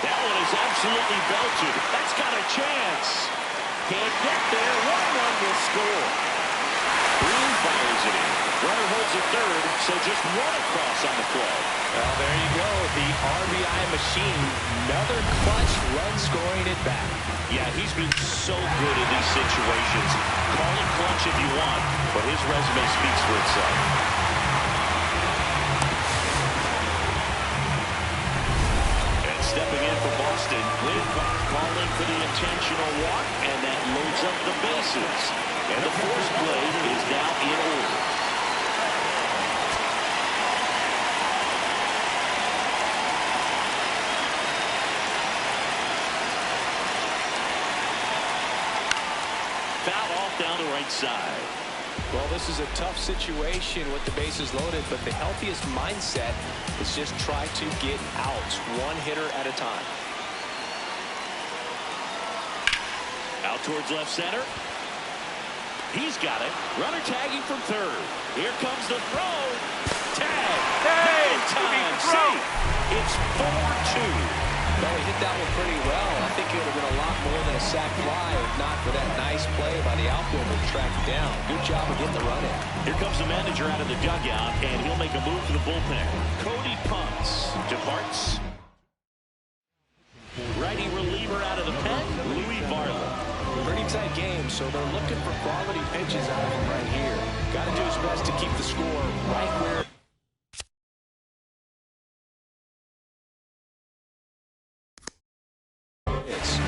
That one is absolutely belted. That's got a chance. Can't get there. One run will score. Green fires it in. Runner holds at third, so just one across on the play. Well, there you go. The RBI machine. Another clutch run scoring at bat. Yeah, he's been so good in these situations. Call it clutch if you want, but his resume speaks for itself. And stepping in for Boston, Lidbach calling for the intentional walk, and that loads up the bases. And the force play is now in order. Foul off down the right side. Well, this is a tough situation with the bases loaded, but the healthiest mindset is just try to get outs, one hitter at a time. Out towards left center. He's got it. Runner tagging from third. Here comes the throw. Tag. Hey, Time. Safe. It's 4-2. Well, he hit that one pretty well. I think it would have been a lot more than a sac fly if not for that nice play by the outfielder to track it down. Good job of getting the run in. Here comes the manager out of the dugout, and he'll make a move to the bullpen. Cody Punts departs. Righty reliever out of the pen, Louis Varland. Pretty tight game, so they're looking for quality pitches out of him right here. Got to do his best to keep the score right where it is.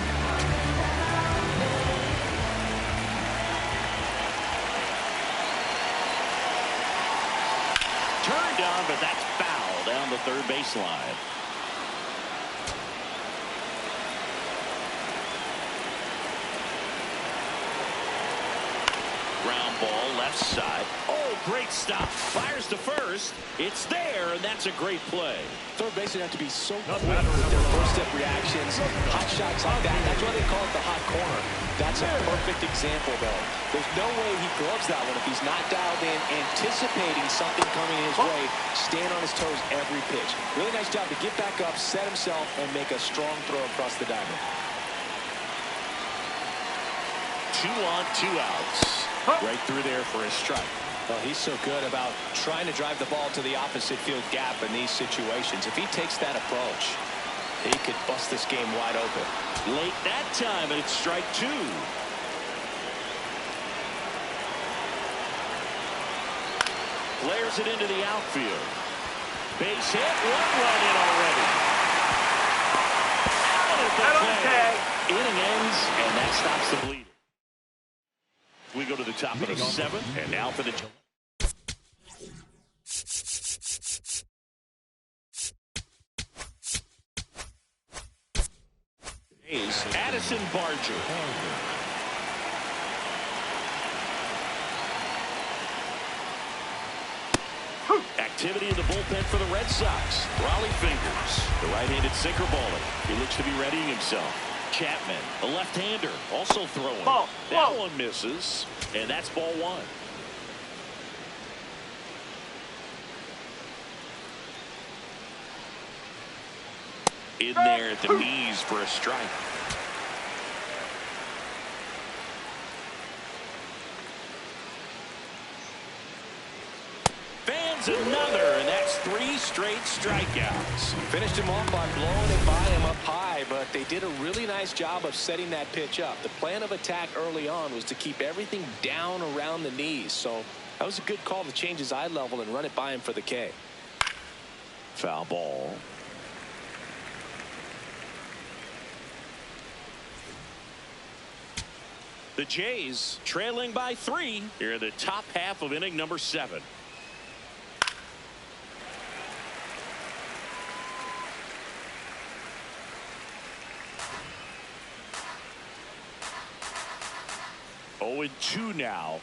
Turned on, but that's foul down the third baseline. Ground ball left side. Oh, great stop. Fires to first. It's there, and that's a great play. Third basemen have to be so quick with their first-step reactions. Hot shots like that. That's why they call it the hot corner. That's a perfect example, though. There's no way he gloves that one if he's not dialed in, anticipating something coming his way, stand on his toes every pitch. Really nice job to get back up, set himself, and make a strong throw across the diamond. 2 on, 2 outs. Right through there for a strike. Well, he's so good about trying to drive the ball to the opposite field gap in these situations. If he takes that approach, he could bust this game wide open. Late that time, and it's strike 2. Flares it into the outfield. Base hit, 1 run in already. Out of the tag. Inning ends, and that stops the bleeding. We go to the top of the 7th, and now for the Addison Barger. Activity in the bullpen for the Red Sox. Raleigh fingers. The right-handed sinker baller. He looks to be readying himself. Chapman, a left-hander, also throwing. That one misses, and that's ball 1. In there at the knees for a strike. Fans another, and that's 3 straight strikeouts. Finished him off by blowing it by him up high, but they did a really nice job of setting that pitch up. The plan of attack early on was to keep everything down around the knees, so that was a good call to change his eye level and run it by him for the K. Foul ball. The Jays trailing by 3 here in the top half of inning number 7. Oh, and 2 now.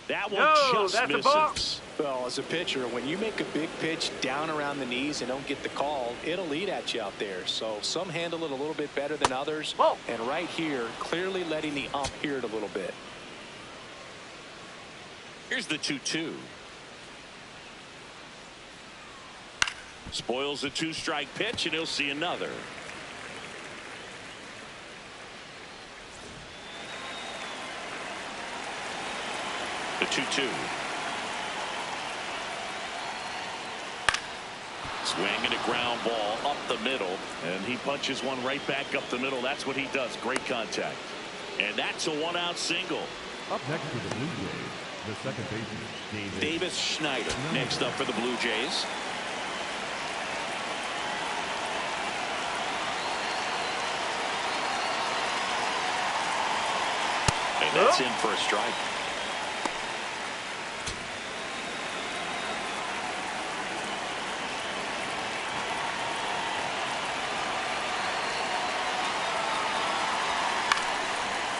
That one just misses. Well, as a pitcher, when you make a big pitch down around the knees and don't get the call, it'll eat at you out there. So some handle it a little bit better than others. And right here, clearly letting the ump hear it a little bit. Here's the 2-2. Spoils a 2-strike pitch, and he'll see another. The 2-2. Swinging a ground ball up the middle, and he punches one right back up the middle. That's what he does. Great contact. And that's a 1-out single. Up next for the Blue Jays, the second baseman, Davis Schneider next up for the Blue Jays. And that's in for a strike.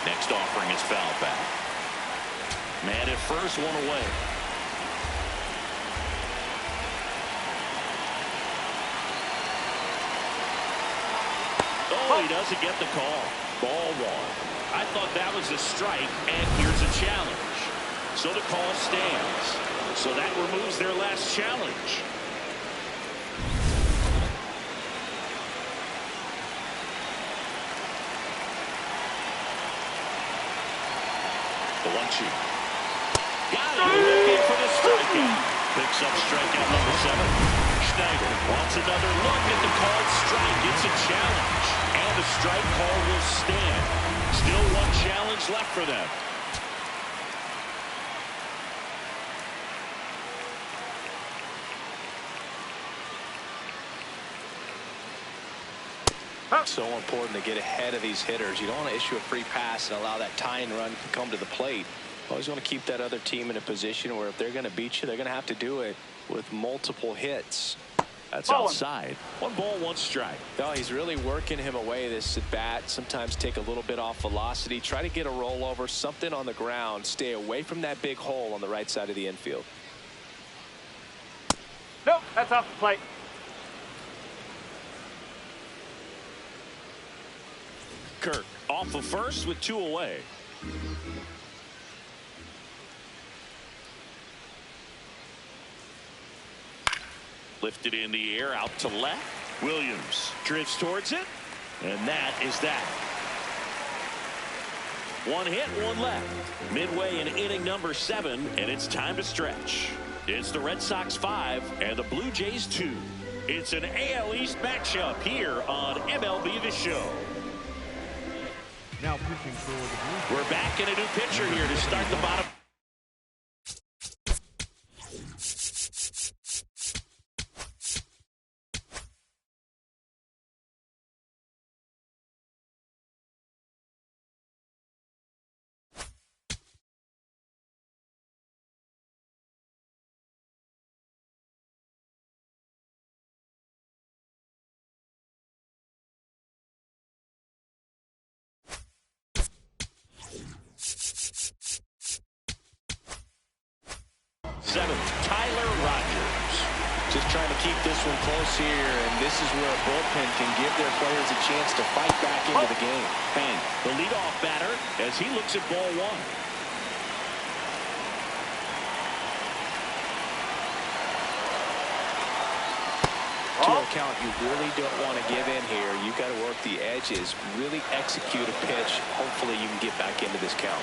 Next offering is foul back. Man at first, 1 away. Oh, he doesn't get the call. Ball 1. I thought that was a strike, and here's a challenge. So the call stands. So that removes their last challenge. The 1-2. Got it. Looking for the strikeout. Picks up strikeout number 7. Schneider wants another look at the called strike. It's a challenge. And the strike call will stand. Still one challenge left for them. So important to get ahead of these hitters. You don't want to issue a free pass and allow that tying run to come to the plate. Always want to keep that other team in a position where if they're going to beat you, they're going to have to do it with multiple hits. That's outside. 1 ball, 1 strike. No, he's really working him away this at bat. Sometimes take a little bit off velocity. Try to get a rollover, something on the ground. Stay away from that big hole on the right side of the infield. Nope, that's off the plate. Kirk off of first with 2 away. Lifted in the air out to left. Williams drifts towards it. And that is that. 1 hit, 1 left. Midway in inning number 7, and it's time to stretch. It's the Red Sox 5 and the Blue Jays 2. It's an AL East matchup here on MLB the Show. Now pitching for the Blue We're back in a new pitcher here to start the bottom. Just trying to keep this one close here, and this is where a bullpen can give their players a chance to fight back into the game. And the leadoff batter as he looks at ball 1. To a count you really don't want to give in here. You've got to work the edges, really execute a pitch. Hopefully you can get back into this count.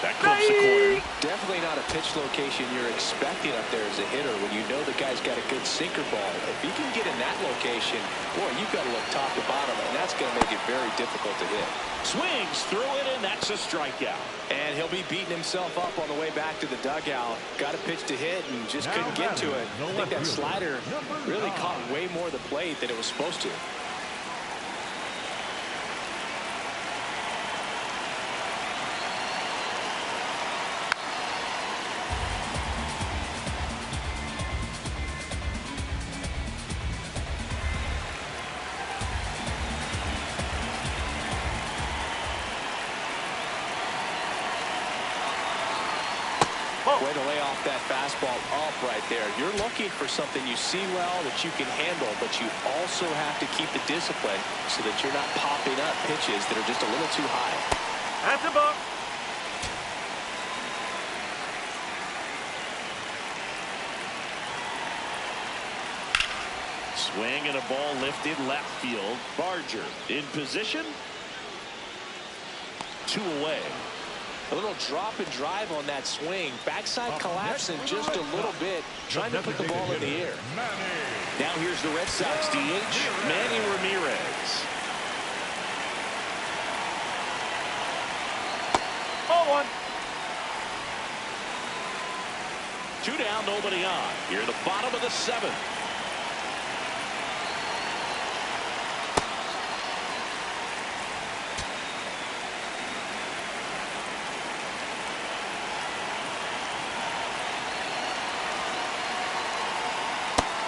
That clips the corner. Definitely not a pitch location you're expecting up there as a hitter when you know the guy's got a good sinker ball. If he can get in that location, boy, you've got to look top to bottom, and that's going to make it very difficult to hit. Swings through it, and that's a strikeout. And he'll be beating himself up on the way back to the dugout. Got a pitch to hit and just couldn't get to it. I think that slider really caught way more of the plate than it was supposed to. Way to lay off that fastball up right there. You're looking for something you see well that you can handle, but you also have to keep the discipline so that you're not popping up pitches that are just a little too high. That's a ball. Swing and a ball lifted left field. Barger in position. 2 away. A little drop and drive on that swing. Backside collapsing just a little bit, trying to put the ball in the air. Now here's the Red Sox DH, Manny Ramirez. Ball 1. 2 down, nobody on. Here the bottom of the 7th.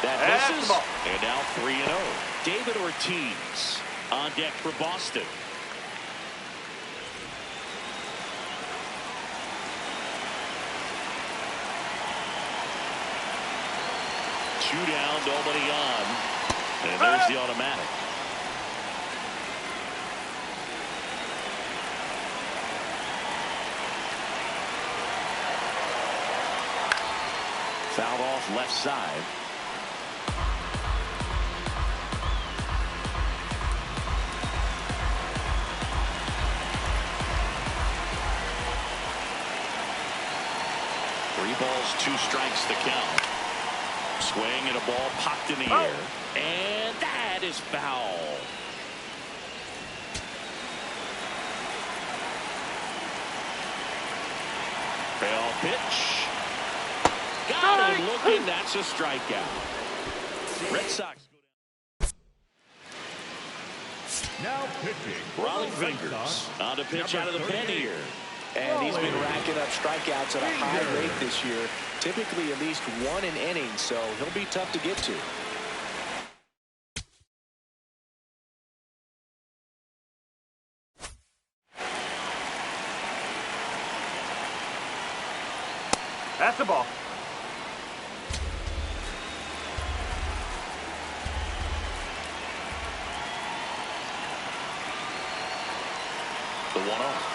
That misses, and now 3-0. David Ortiz on deck for Boston. Two down, nobody on. And there's the automatic. Fouled off left side. Three balls, 2 strikes, the count. Swing and a ball popped in the air. And that is foul. Fail pitch. Got him looking. That's a strikeout. Red Sox go down. Now pitching. Raleigh Fingers on the pitch out of the pen here. And he's been racking up strikeouts at a high rate this year. Typically at least 1 an inning, so he'll be tough to get to. That's the ball. The 1-0.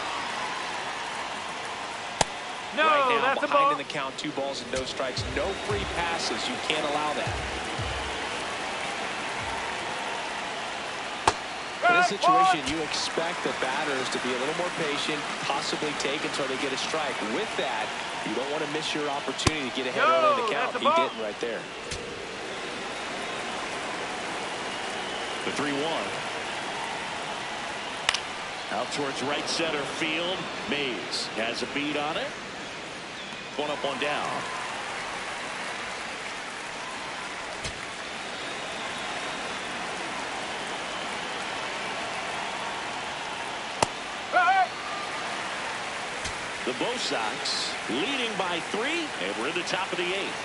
No, right now, that's a behind ball. in the count, 2 balls and no strikes. No free passes. You can't allow that. In this situation, you expect the batters to be a little more patient, possibly take until they get a strike. With that, you don't want to miss your opportunity to get ahead early in the count. He didn't right there. The 3-1. Out towards right center field. Mays has a beat on it. 1 up, 1 down. The Bo Sox leading by 3, and we're in the top of the 8th.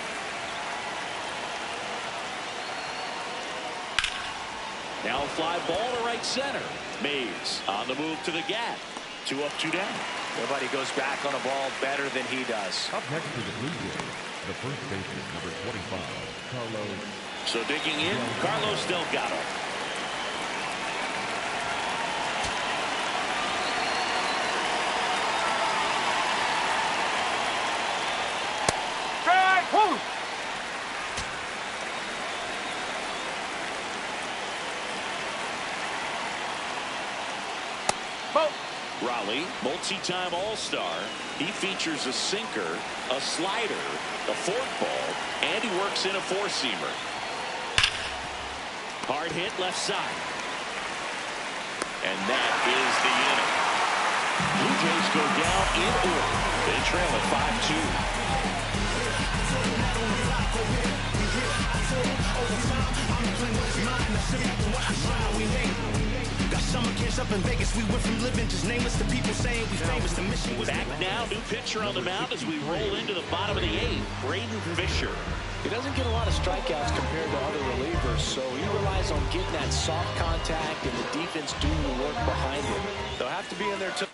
Now a fly ball to right center. Mays on the move to the gap. 2 up, 2 down. Nobody goes back on a ball better than he does. Up next to the Blue Jays, the first baseman, number 25, Carlos. So digging in, Carlos Delgado. Strike! Woo! Ball. Raleigh, multi-time All-Star. He features a sinker, a slider, a forkball, and he works in a 4-seamer. Hard hit left side. And that is the inning. Blue Jays go down in order. They trail at 5-2. Up in Vegas, we went from living just nameless to people saying we famous. The mission was back now. New pitcher on the mound as we roll into the bottom of the 8th. Braden Fisher. He doesn't get a lot of strikeouts compared to other relievers, so he relies on getting that soft contact and the defense doing the work behind him. They'll have to be in there too.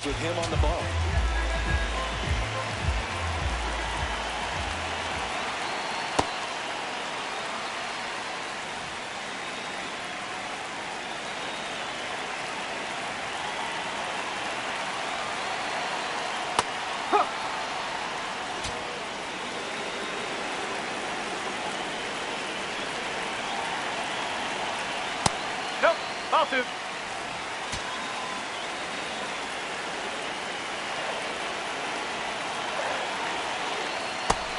With him on the ball. Nope. Ball 2.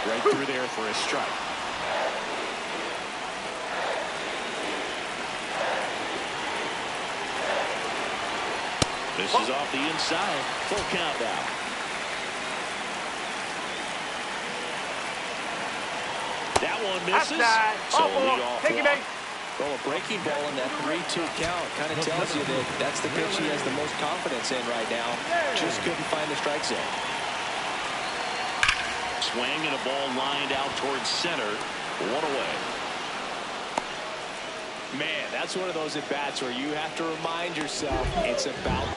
Right through there for a strike. This is off the inside. Full count now. That one misses. So lead off walk. Well, a breaking ball in that 3-2 count kind of tells you that that's the pitch he has the most confidence in right now. Just couldn't find the strike zone. Swing and a ball lined out towards center. 1 away. Man, that's one of those at-bats where you have to remind yourself it's about...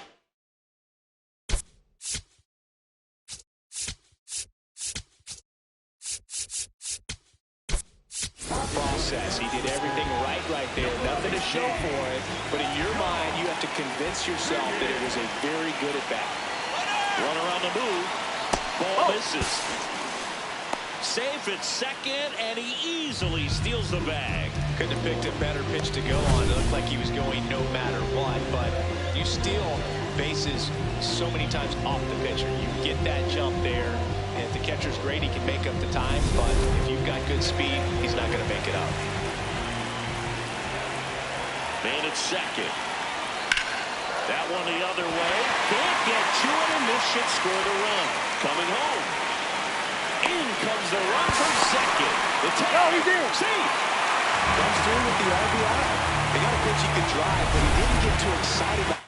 success. He did everything right there. Nothing to show for it. But in your mind, you have to convince yourself that it was a very good at-bat. Runner on the move. Ball misses. Safe at second, and he easily steals the bag. Couldn't have picked a better pitch to go on. It looked like he was going no matter what, but you steal bases so many times off the pitcher. You get that jump there, and if the catcher's great, he can make up the time, but if you've got good speed, he's not going to make it up. Man at second. That one the other way. Can't get to it, and this should score the run. Coming home. In comes the run from second. The tag. No, he's in. See. Comes through with the RBI. They got a pitch he could drive, but he didn't get too excited.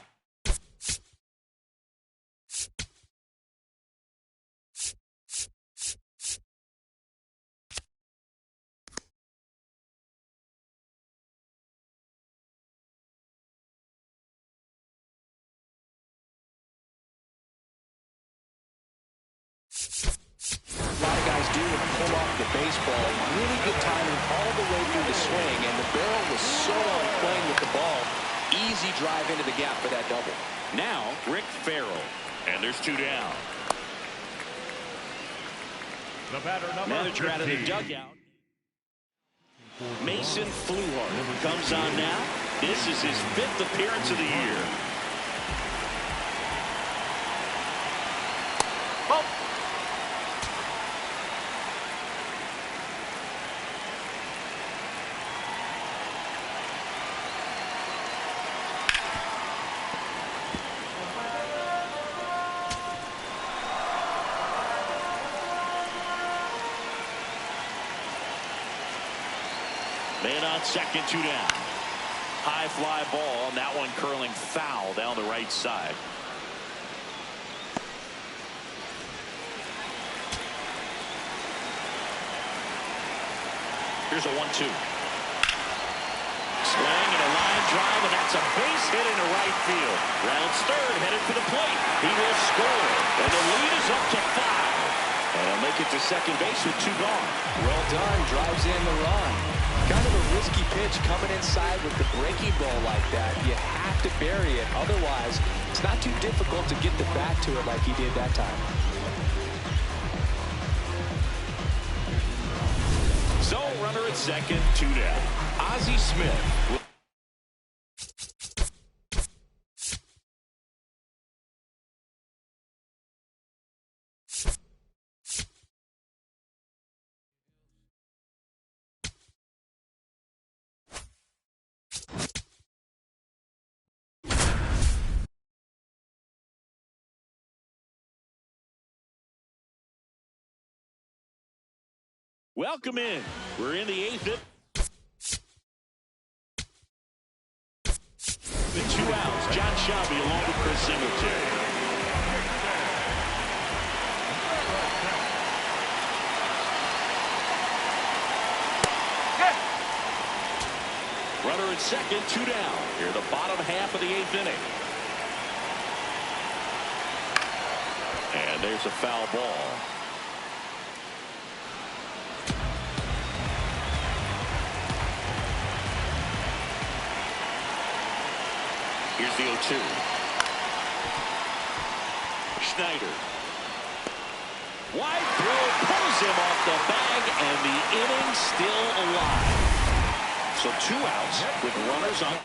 A lot of guys do and pull off the baseball. Really good timing all the way through the swing, and the barrel was so on plane with the ball. Easy drive into the gap for that double. Now, Rick Farrell. And there's two down. The batter, number Manager out of the 15. dugout. Mason Fluhart comes on now. This is his 5th appearance of the year. Ball. Man on second, two down. High fly ball, and that one curling foul down the right side. Here's a 1-2. Swing and a line drive, and that's a base hit into right field. Rounds third, headed for the plate. He will score, and the lead is up to 5. And he'll make it to second base with 2 gone. Well done, drives in the run. Kind of a risky pitch coming inside with the breaking ball like that. You have to bury it, otherwise it's not too difficult to get the bat to it like he did that time. So, runner at second, 2 down. Ozzie Smith. Welcome in. We're in the 8th. With 2 outs, John Shelby along with Chris Singletary. Runner at second, 2 down. Here the bottom half of the 8th inning. And there's a foul ball. Here's the 0-2. Schneider. Wide throw, pulls him off the bag, and the inning still alive. So 2 outs with runners on.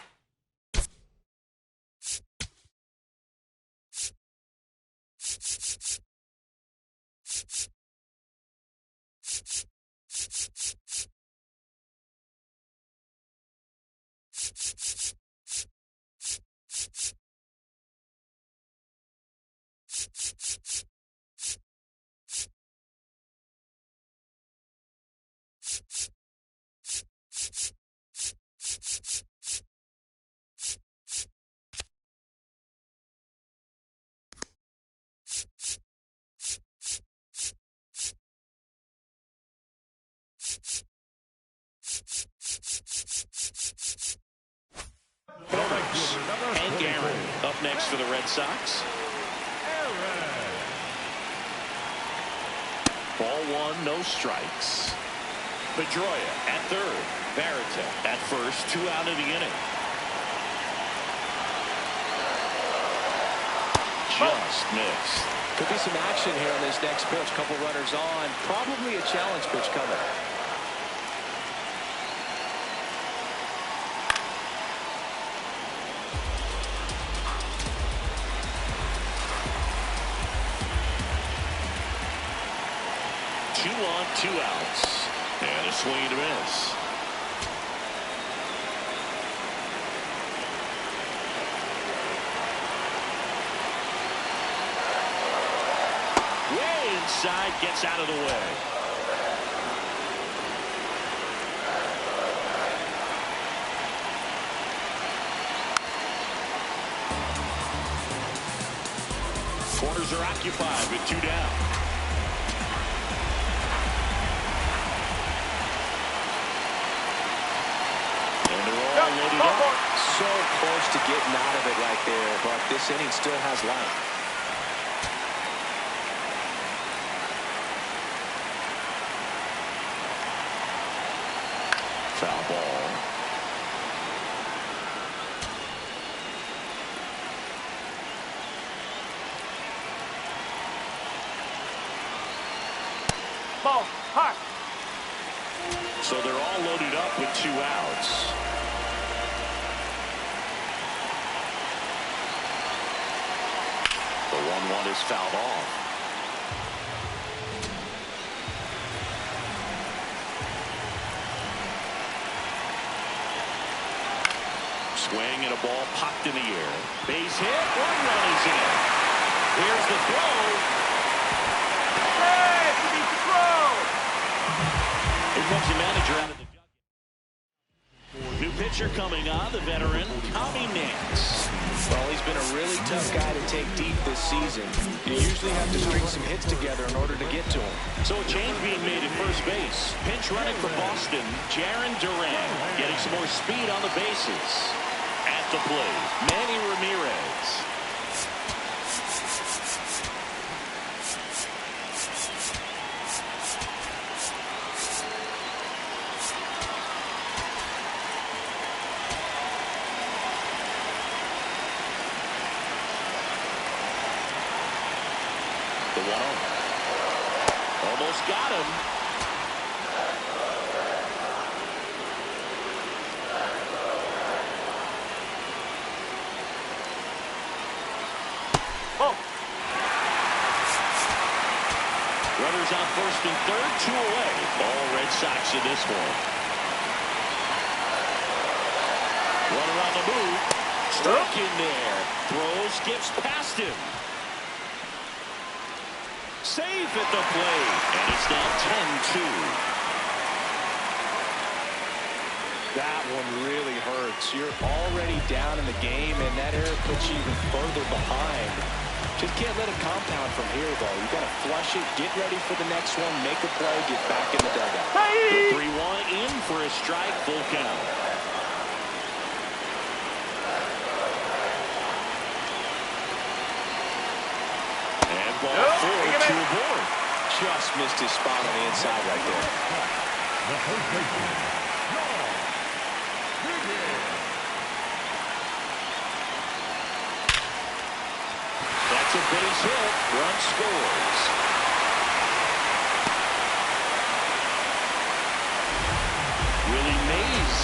Hank Aaron up next for the Red Sox. Ball 1, no strikes. Pedroia at third. Barrett at first. 2 out of the inning. Just missed. Could be some action here on this next pitch. Couple runners on. Probably a challenge pitch coming. Two on, 2 outs. And a swing and a miss. Way inside, gets out of the way. Corners are occupied with 2 down. So close to getting out of it right there, but this inning still has life. Foul ball. Ball. Hot. So they're all loaded up with 2 outs. The 1-1 is fouled off. Swing and a ball popped in the air. Base hit. 1 run is in. Here's the throw. Hey, he needs to throw. Here comes the manager out of the dugout. New pitcher coming on, the veteran, Tommy Nance. Well, he's been a really tough guy to take deep this season. You usually have to string some hits together in order to get to him. So a change being made at first base. Pinch running for Boston, Jaron Duran getting some more speed on the bases. At the plate, Manny Ramirez. The 1-0. Almost got him. Ball. Runners on first and third, 2 away. All Red Sox in this one. Runner on the move. Struck in there. Throws, skips past him. Safe at the plate. And it's now 10-2. That one really hurts. You're already down in the game, and that error puts you even further behind. Just can't let it compound from here, though. You got to flush it, get ready for the next one, make a play, get back in the dugout. The 3-1 in for a strike, full count. And ball 4, 2 aboard. Just missed his spot on the inside right there. The first baseman, That's a base hit. Run scores. Willie Mays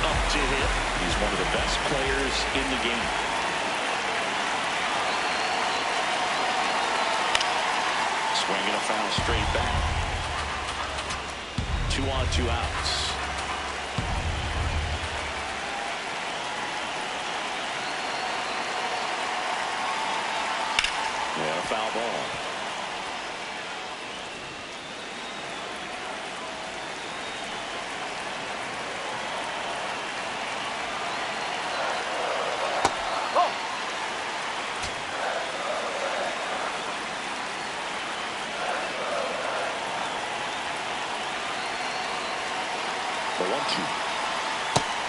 up to hit. He's one of the best players in the game. Swinging a foul straight back. 2 on, 2 outs. Yeah, foul ball. The 1-2.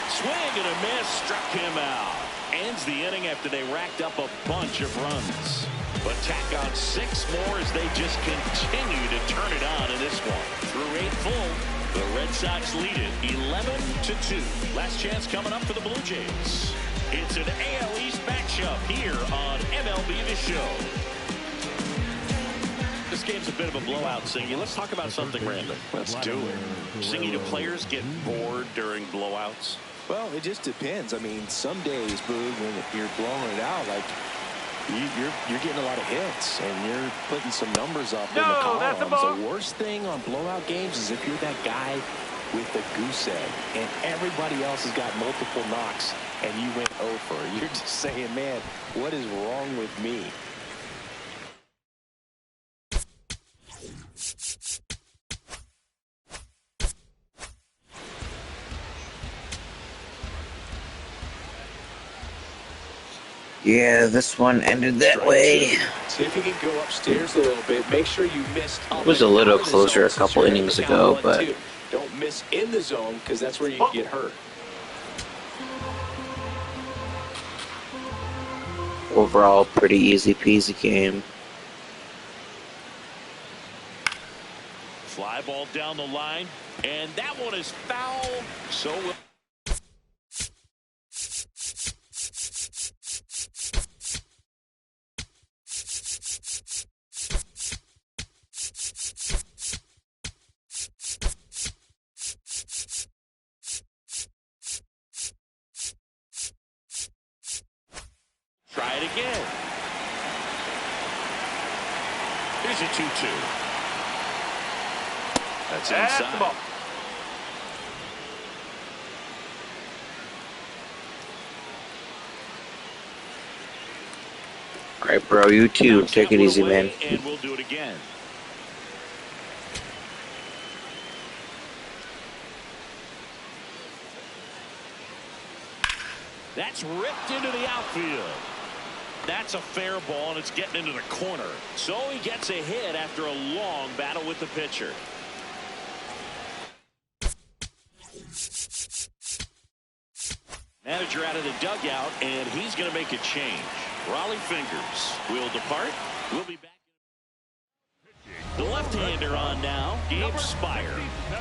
Swing and a miss, struck him out. Ends the inning after they racked up a bunch of runs. But tack on 6 more as they just continue to turn it on in this one. Through 8 full, the Red Red Sox lead it 11-2. Last chance coming up for the Blue Jays. It's an AL East matchup here on MLB the Show. This game's a bit of a blowout, Singy. Let's talk about something random. Let's do it. Singy, do players get bored during blowouts? Well, it just depends. I mean, some days, Boog, when you're blowing it out, like you're getting a lot of hits and you're putting some numbers up in the columns. The worst thing on blowout games is if you're that guy with the goose egg and everybody else has got multiple knocks and you went over. You're just saying, man, what is wrong with me? Yeah, this one ended that way. See if you can go upstairs a little bit. Make sure you missed. It was a little closer a couple innings ago, but don't miss in the zone because that's where you can get hurt. overall, pretty easy peasy game. Fly ball down the line, and that one is foul. So try it again. Here's a 2-2. That's inside. The ball. All right, bro, you too. Take it easy, man. And we'll do it again. That's ripped into the outfield. That's a fair ball, and it's getting into the corner. So he gets a hit after a long battle with the pitcher. Manager out of the dugout, and he's going to make a change. Raleigh Fingers will depart. We'll be back. The left-hander on now, Gabe Spire.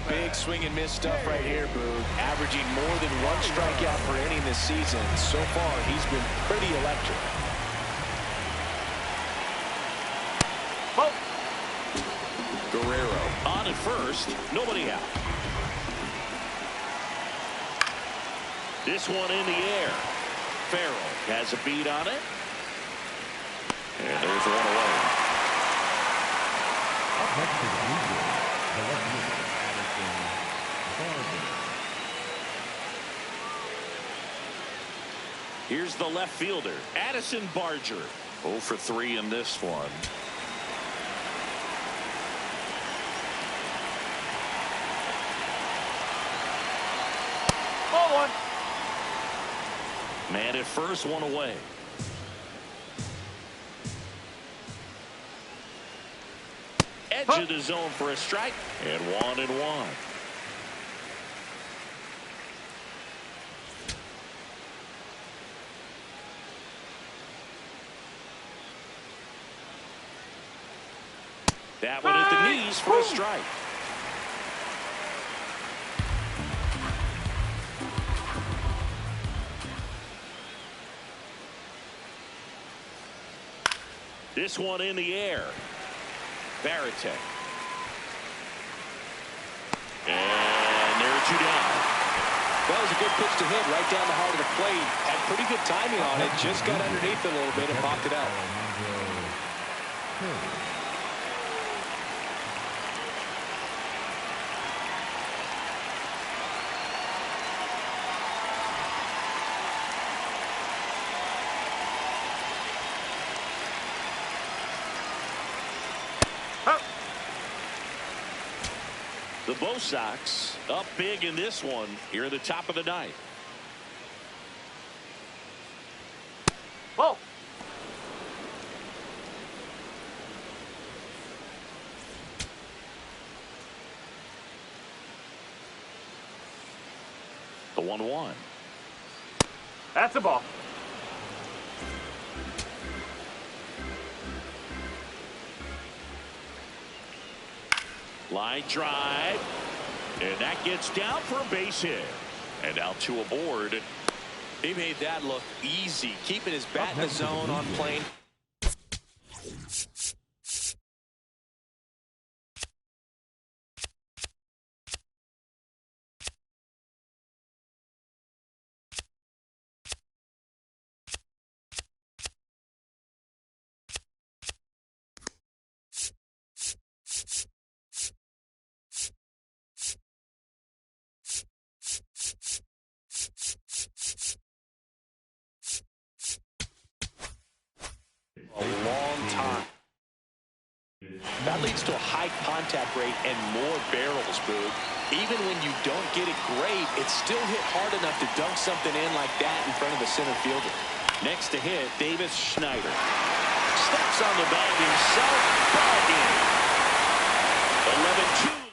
Big swing and miss stuff right here, Boog. Averaging more than one strikeout per inning this season. So far, he's been pretty electric. Oh. Guerrero on at first, nobody out. This one in the air. Farrell has a beat on it. And there's one away. Up next to the Blue Jays, the left-hander, Addison Barger. Here's the left fielder, Addison Barger. 0 for 3 in this one. Ball one. Man at first, one away. Edge of the zone for a strike, and 1-1. That one at the knees for a strike. This one in the air. Baratek. And there are 2 down. That was a good pitch to hit right down the heart of the plate. Had pretty good timing on it. Just got underneath it a little bit and popped it out. The Bo Sox up big in this one here at the top of the 9th. Ball. The 1-1. That's a ball. Line drive. And that gets down for a base hit. And now 2 aboard. He made that look easy, keeping his bat in the zone on plane. A long time. That leads to a high contact rate and more barrels, Boog. Even when you don't get it great, it's still hit hard enough to dunk something in like that in front of the center fielder. Next to hit, Davis Schneider. Steps on the bag himself. Ball game. 11-2.